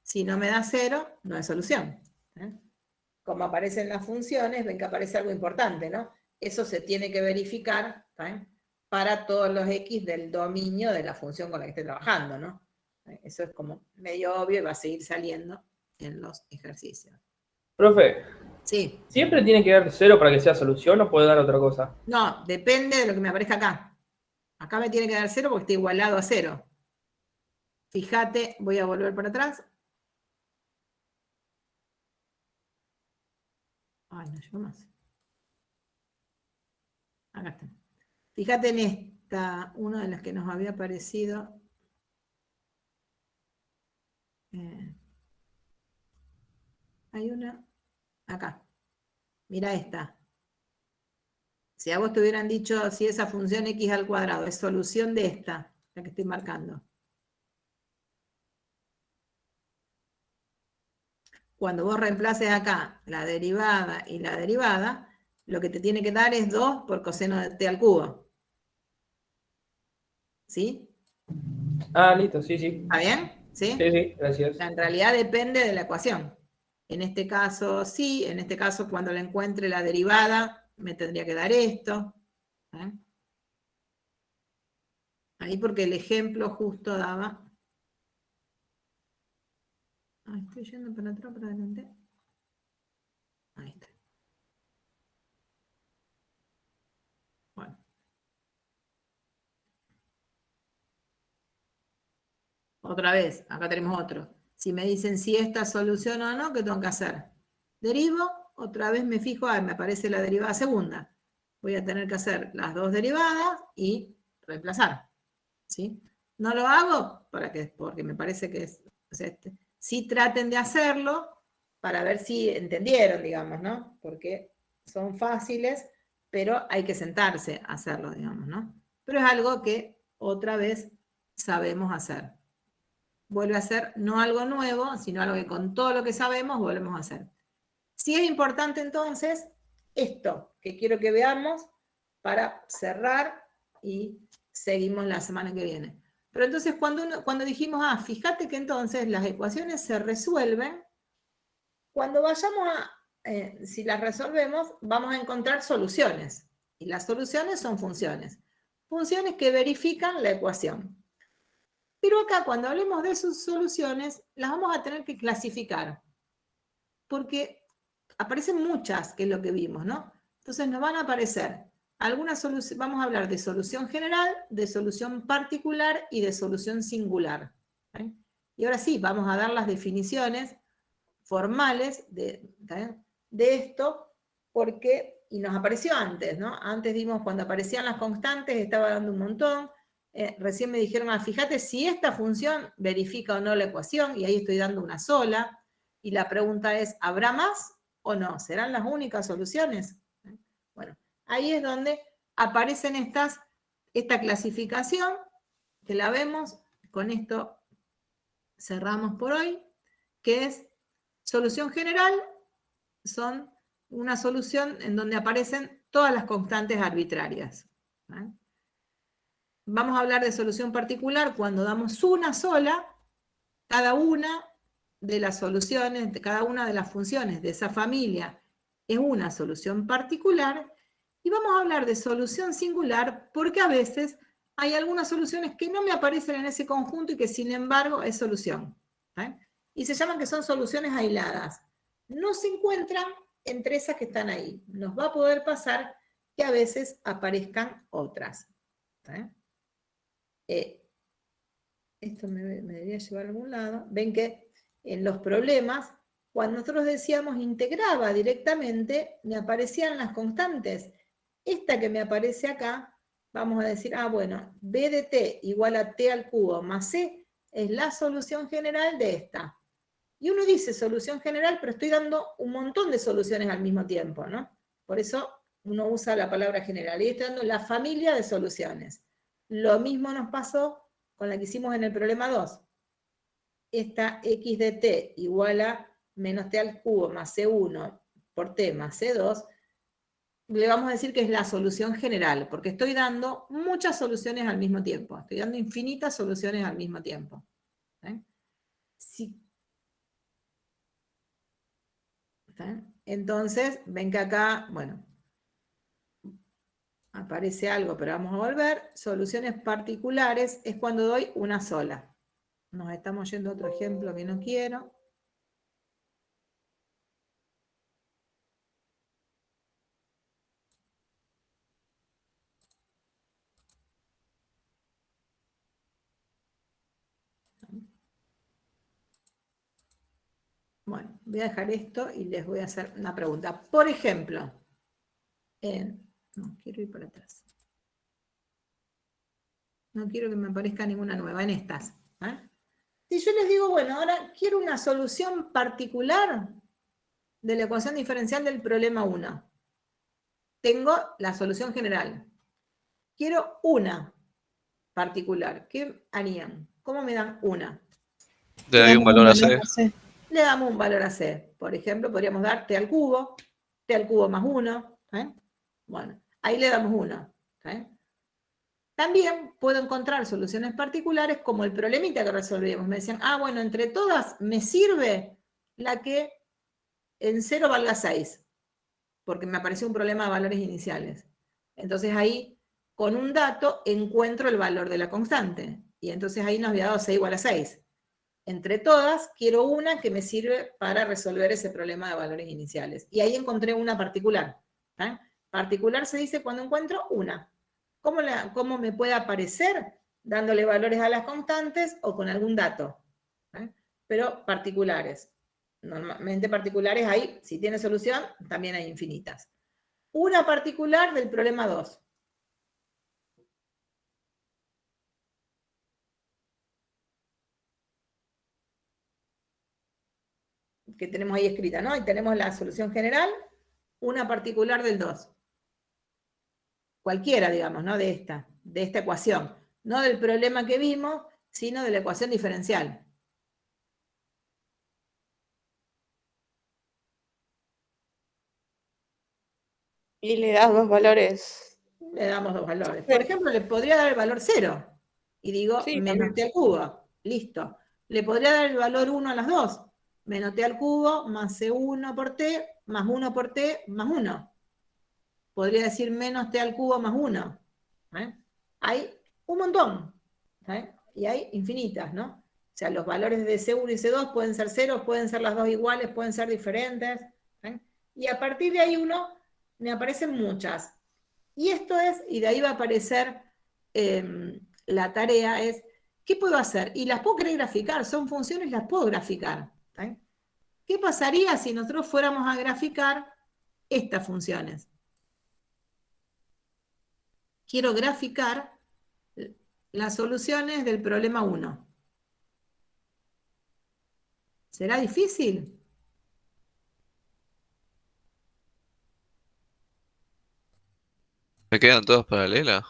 Si no me da 0, no es solución. Como aparecen las funciones, ven que aparece algo importante, ¿no? Eso se tiene que verificar para todos los x del dominio de la función con la que esté trabajando, ¿no? Eso es como medio obvio y va a seguir saliendo en los ejercicios. Profe, Sí. ¿siempre tiene que dar 0 para que sea solución o puede dar otra cosa? No, depende de lo que me aparezca acá. Acá me tiene que dar 0 porque está igualado a 0. Fíjate, voy a volver para atrás. Ay, no llevo más. Acá está. Fíjate en esta, una de las que nos había aparecido. Hay una acá. Mira esta. Si a vos te hubieran dicho si esa función x al cuadrado es solución de esta, la que estoy marcando. Cuando vos reemplaces acá la derivada y la derivada, lo que te tiene que dar es 2 por coseno de t al cubo. ¿Sí? Ah, listo, sí, sí. ¿Está bien? ¿Sí? Sí, sí, gracias. En realidad depende de la ecuación. En este caso sí, en este caso cuando le encuentre la derivada me tendría que dar esto. ¿Eh? Ahí porque el ejemplo justo daba... Ah, estoy yendo para atrás, para adelante. Ahí está. Bueno. Otra vez, acá tenemos otro. Si me dicen si esta solución o no, ¿qué tengo que hacer? Derivo, otra vez me fijo, me aparece la derivada segunda. Voy a tener que hacer las dos derivadas y reemplazar. ¿Sí? No lo hago porque me parece que es... O sea, sí traten de hacerlo para ver si entendieron, digamos, ¿no? Porque son fáciles, pero hay que sentarse a hacerlo, digamos, ¿no? Pero es algo que otra vez sabemos hacer. Vuelve a ser no algo nuevo, sino algo que con todo lo que sabemos volvemos a hacer. Sí es importante entonces esto que quiero que veamos para cerrar y seguimos la semana que viene. Pero entonces cuando dijimos, fíjate que entonces las ecuaciones se resuelven, cuando vayamos si las resolvemos, vamos a encontrar soluciones. Y las soluciones son funciones. Funciones que verifican la ecuación. Pero acá, cuando hablemos de sus soluciones, las vamos a tener que clasificar. Porque aparecen muchas, que es lo que vimos, ¿no? Entonces nos van a aparecer algunas soluciones, vamos a hablar de solución general, de solución particular y de solución singular. ¿Sí? Y ahora sí, vamos a dar las definiciones formales de esto, porque, y nos apareció antes, ¿no? Antes dimos, cuando aparecían las constantes, estaba dando un montón. Recién me dijeron, fíjate si esta función verifica o no la ecuación, y ahí estoy dando una sola. Y la pregunta es, ¿habrá más o no? ¿Serán las únicas soluciones? Bueno, ahí es donde aparecen esta clasificación, que la vemos, con esto cerramos por hoy, que es solución general, son una solución en donde aparecen todas las constantes arbitrarias. ¿Vale? Vamos a hablar de solución particular cuando damos una sola, cada una de las soluciones, de cada una de las funciones de esa familia es una solución particular, y vamos a hablar de solución singular porque a veces hay algunas soluciones que no me aparecen en ese conjunto y que sin embargo es solución. ¿Eh? Y se llaman que son soluciones aisladas. No se encuentran entre esas que están ahí. Nos va a poder pasar que a veces aparezcan otras. Esto me debería llevar a algún lado. Ven que en los problemas, cuando nosotros decíamos integraba directamente, me aparecían las constantes. Esta que me aparece acá, vamos a decir, bueno, b de t igual a t al cubo más c es la solución general de esta. Y uno dice solución general, pero estoy dando un montón de soluciones al mismo tiempo, ¿no? Por eso uno usa la palabra general. Y estoy dando la familia de soluciones. Lo mismo nos pasó con la que hicimos en el problema 2. Esta x de t igual a menos t al cubo más c1 por t más c2, le vamos a decir que es la solución general, porque estoy dando muchas soluciones al mismo tiempo. Estoy dando infinitas soluciones al mismo tiempo. ¿Eh? Sí. Entonces, ven que acá, bueno, aparece algo, pero vamos a volver. Soluciones particulares es cuando doy una sola. Nos estamos yendo a otro ejemplo que no quiero. Bueno, voy a dejar esto y les voy a hacer una pregunta. Por ejemplo, no, quiero ir para atrás. No quiero que me aparezca ninguna nueva en estas. Si yo les digo, bueno, ahora quiero una solución particular de la ecuación diferencial del problema 1. Tengo la solución general. Quiero una. particular, ¿qué harían? ¿Cómo me dan una? Le doy un valor a C. Le damos un valor a C. Por ejemplo, podríamos dar t al cubo más 1. Bueno, ahí le damos 1. También puedo encontrar soluciones particulares como el problemita que resolvimos. Me decían, bueno, entre todas me sirve la que en 0 valga 6, porque me apareció un problema de valores iniciales. Entonces ahí, con un dato, encuentro el valor de la constante. Y entonces ahí nos había dado C igual a 6. Entre todas, quiero una que me sirve para resolver ese problema de valores iniciales. Y ahí encontré una particular. Particular se dice cuando encuentro una. ¿Cómo me puede aparecer? Dándole valores a las constantes o con algún dato. Pero particulares. Normalmente particulares hay, si tiene solución, también hay infinitas. Una particular del problema 2. Que tenemos ahí escrita, ¿no? Y tenemos la solución general, una particular del 2. Cualquiera, digamos, ¿no? De esta ecuación. No del problema que vimos, sino de la ecuación diferencial. Y le das 2 valores. Le damos 2 valores. Por ejemplo, le podría dar el valor 0. Y digo, Sí, menos t al cubo. Listo. Le podría dar el valor 1 a las 2. Menos t al cubo más C1 por t, más 1 por t, más 1. Podría decir menos t al cubo más 1. Hay un montón. Y hay infinitas, ¿no? O sea, los valores de C1 y C2 pueden ser 0, pueden ser las dos iguales, pueden ser diferentes. Y a partir de ahí me aparecen muchas. Y esto es, y de ahí va a aparecer la tarea, es, ¿qué puedo hacer? Y las puedo querer graficar, son funciones, las puedo graficar. ¿Qué pasaría si nosotros fuéramos a graficar estas funciones? Quiero graficar las soluciones del problema 1. ¿Será difícil? ¿Me quedan todas paralelas?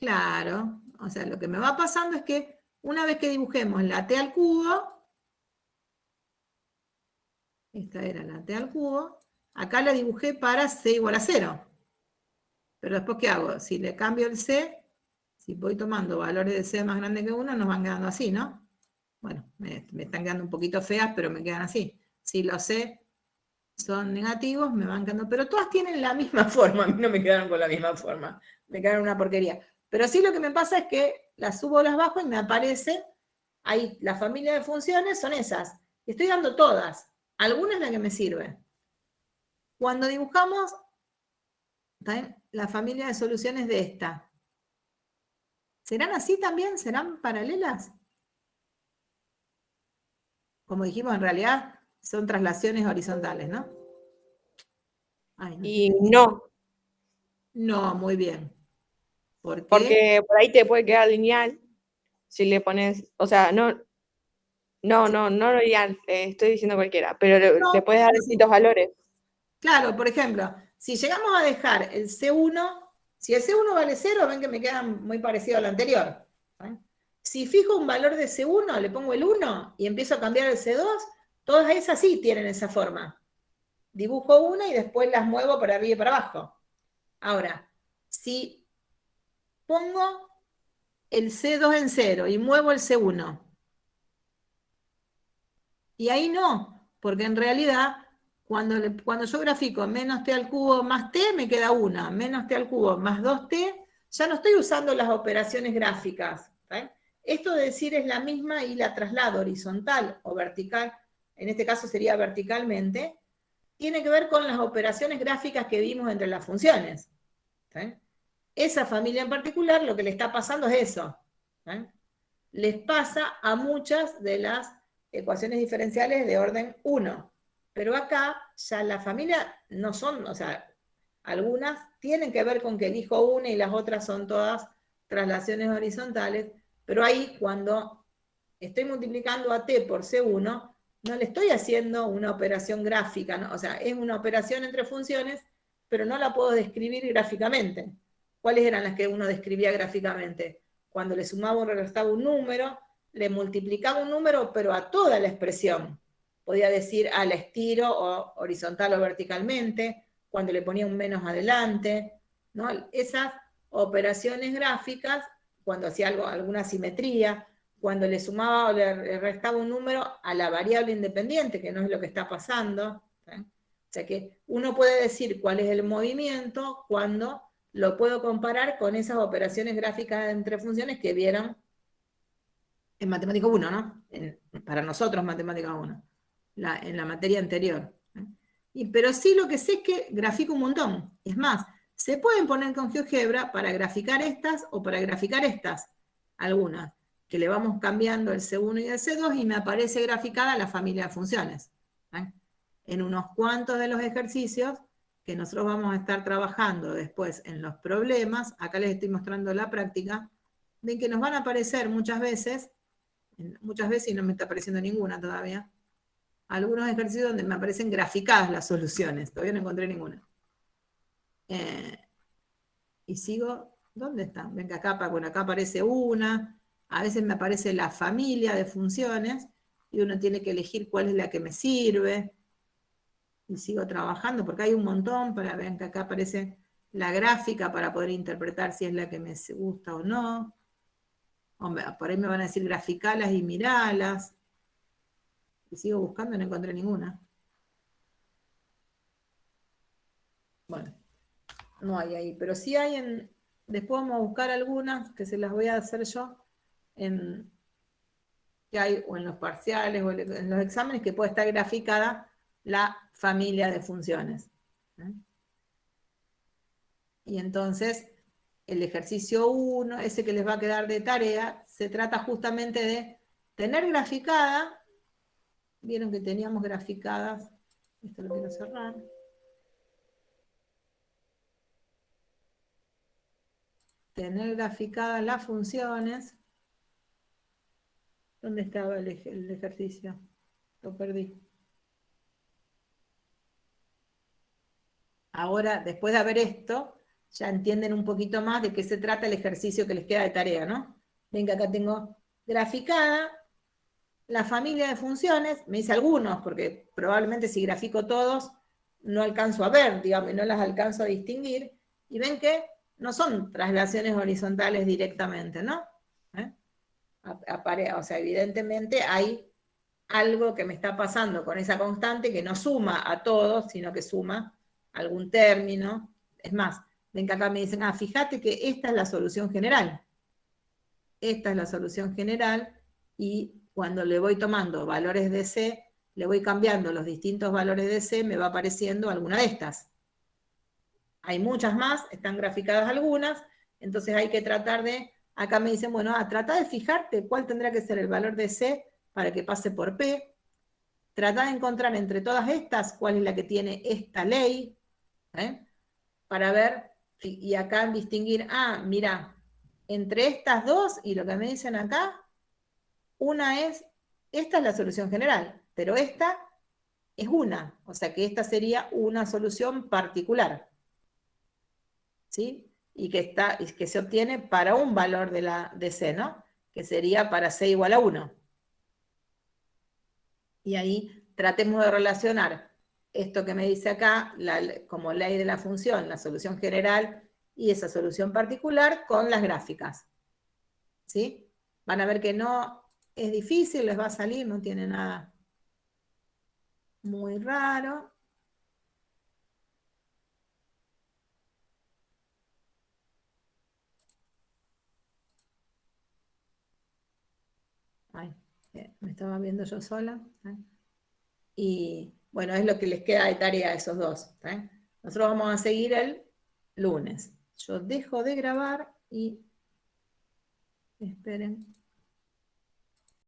Claro. O sea, lo que me va pasando es que una vez que dibujemos la t al cubo, esta era la t al cubo, acá la dibujé para c igual a 0. Pero después, ¿qué hago? Si le cambio el c, si voy tomando valores de c más grande que 1, nos van quedando así, ¿no? Bueno, me están quedando un poquito feas, pero me quedan así. Si los c son negativos, me van quedando... Pero todas tienen la misma forma, a mí no me quedaron con la misma forma. Me quedaron una porquería. Pero sí lo que me pasa es que las subo o las bajo y me aparece, ahí la familia de funciones son esas. Y estoy dando todas. Alguna es la que me sirve. Cuando dibujamos la familia de soluciones de esta, ¿serán así también? ¿Serán paralelas? Como dijimos, en realidad son traslaciones horizontales, ¿no? Ay, no. Y no. No, muy bien. ¿Por qué? Porque por ahí te puede quedar lineal si le pones, o sea, no lineal, estoy diciendo cualquiera, pero No, le puedes dar distintos valores. Claro, por ejemplo, si llegamos a dejar el C1, si el C1 vale 0, ven que me queda muy parecido al anterior. Si fijo un valor de C1, le pongo el 1 y empiezo a cambiar el C2, todas esas sí tienen esa forma. Dibujo una y después las muevo para arriba y para abajo. Ahora, si pongo el C2 en 0 y muevo el C1, y ahí no, porque en realidad cuando yo grafico menos t al cubo más t, me queda 1, menos t al cubo más 2t, ya no estoy usando las operaciones gráficas. Esto de decir es la misma y la traslado horizontal o vertical, en este caso sería verticalmente, tiene que ver con las operaciones gráficas que vimos entre las funciones. Esa familia en particular, lo que le está pasando es eso. Les pasa a muchas de las ecuaciones diferenciales de orden 1. Pero acá ya la familia no son, o sea, algunas tienen que ver con que elijo una y las otras son todas traslaciones horizontales, pero ahí cuando estoy multiplicando a t por C1, no le estoy haciendo una operación gráfica, ¿no? O sea, es una operación entre funciones, pero no la puedo describir gráficamente. ¿Cuáles eran las que uno describía gráficamente? cuando le sumaba o le restaba un número, le multiplicaba un número, pero a toda la expresión. Podía decir, la estiro o horizontal o verticalmente, cuando le ponía un menos adelante, ¿no? Esas operaciones gráficas, cuando hacía alguna simetría, cuando le sumaba o le restaba un número a la variable independiente, que no es lo que está pasando. ¿Sí? O sea que uno puede decir cuál es el movimiento cuando lo puedo comparar con esas operaciones gráficas entre funciones que vieron en Matemática 1, ¿no? Para nosotros Matemática 1, en la materia anterior. Pero sí lo que sé es que grafico un montón. Es más, se pueden poner con GeoGebra para graficar estas o para graficar estas, algunas, que le vamos cambiando el C1 y el C2 y me aparece graficada la familia de funciones. En unos cuantos de los ejercicios que nosotros vamos a estar trabajando después en los problemas, acá les estoy mostrando la práctica, de que nos van a aparecer muchas veces y no me está apareciendo ninguna todavía, algunos ejercicios donde me aparecen graficadas las soluciones, todavía no encontré ninguna. Y sigo, ¿dónde está? Ven que acá aparece una, a veces me aparece la familia de funciones, y uno tiene que elegir cuál es la que me sirve, y sigo trabajando, porque hay un montón, ven que acá aparece la gráfica para poder interpretar si es la que me gusta o no. Hombre, por ahí me van a decir graficalas y miralas. Y sigo buscando y no encontré ninguna. Bueno, no hay ahí, pero sí hay después vamos a buscar algunas que se las voy a hacer yo que hay o en los parciales o en los exámenes que puede estar graficada la familia de funciones. Y entonces el ejercicio 1, ese que les va a quedar de tarea, se trata justamente de tener graficada. Vieron que teníamos graficadas, esto lo quiero cerrar. Tener graficadas las funciones. ¿Dónde estaba el ejercicio? Lo perdí. Ahora, después de ver esto, ya entienden un poquito más de qué se trata el ejercicio que les queda de tarea, ¿no? Ven que acá tengo graficada la familia de funciones, me hice algunos, porque probablemente si grafico todos, no alcanzo a ver, digamos, y no las alcanzo a distinguir, y ven que no son traslaciones horizontales directamente, ¿no? O sea, evidentemente hay algo que me está pasando con esa constante que no suma a todos, sino que suma algún término. Es más, ven que acá me dicen, fíjate que esta es la solución general. Esta es la solución general, y cuando le voy tomando valores de C, le voy cambiando los distintos valores de C, me va apareciendo alguna de estas. Hay muchas más, están graficadas algunas, entonces hay que tratar de, acá me dicen, bueno, trata de fijarte cuál tendrá que ser el valor de C para que pase por P, trata de encontrar entre todas estas cuál es la que tiene esta ley, para ver, y acá distinguir, mira, entre estas dos y lo que me dicen acá, esta es la solución general, pero esta es una, o sea que esta sería una solución particular, ¿sí? Y que se obtiene para un valor de C, ¿no? Que sería para C igual a 1. Y ahí tratemos de relacionar esto que me dice acá, como ley de la función, la solución general y esa solución particular con las gráficas, ¿sí? Van a ver que no es difícil, les va a salir, no tiene nada muy raro. Me estaba viendo yo sola. Y bueno, es lo que les queda de tarea a esos dos. Nosotros vamos a seguir el lunes. Yo dejo de grabar y esperen.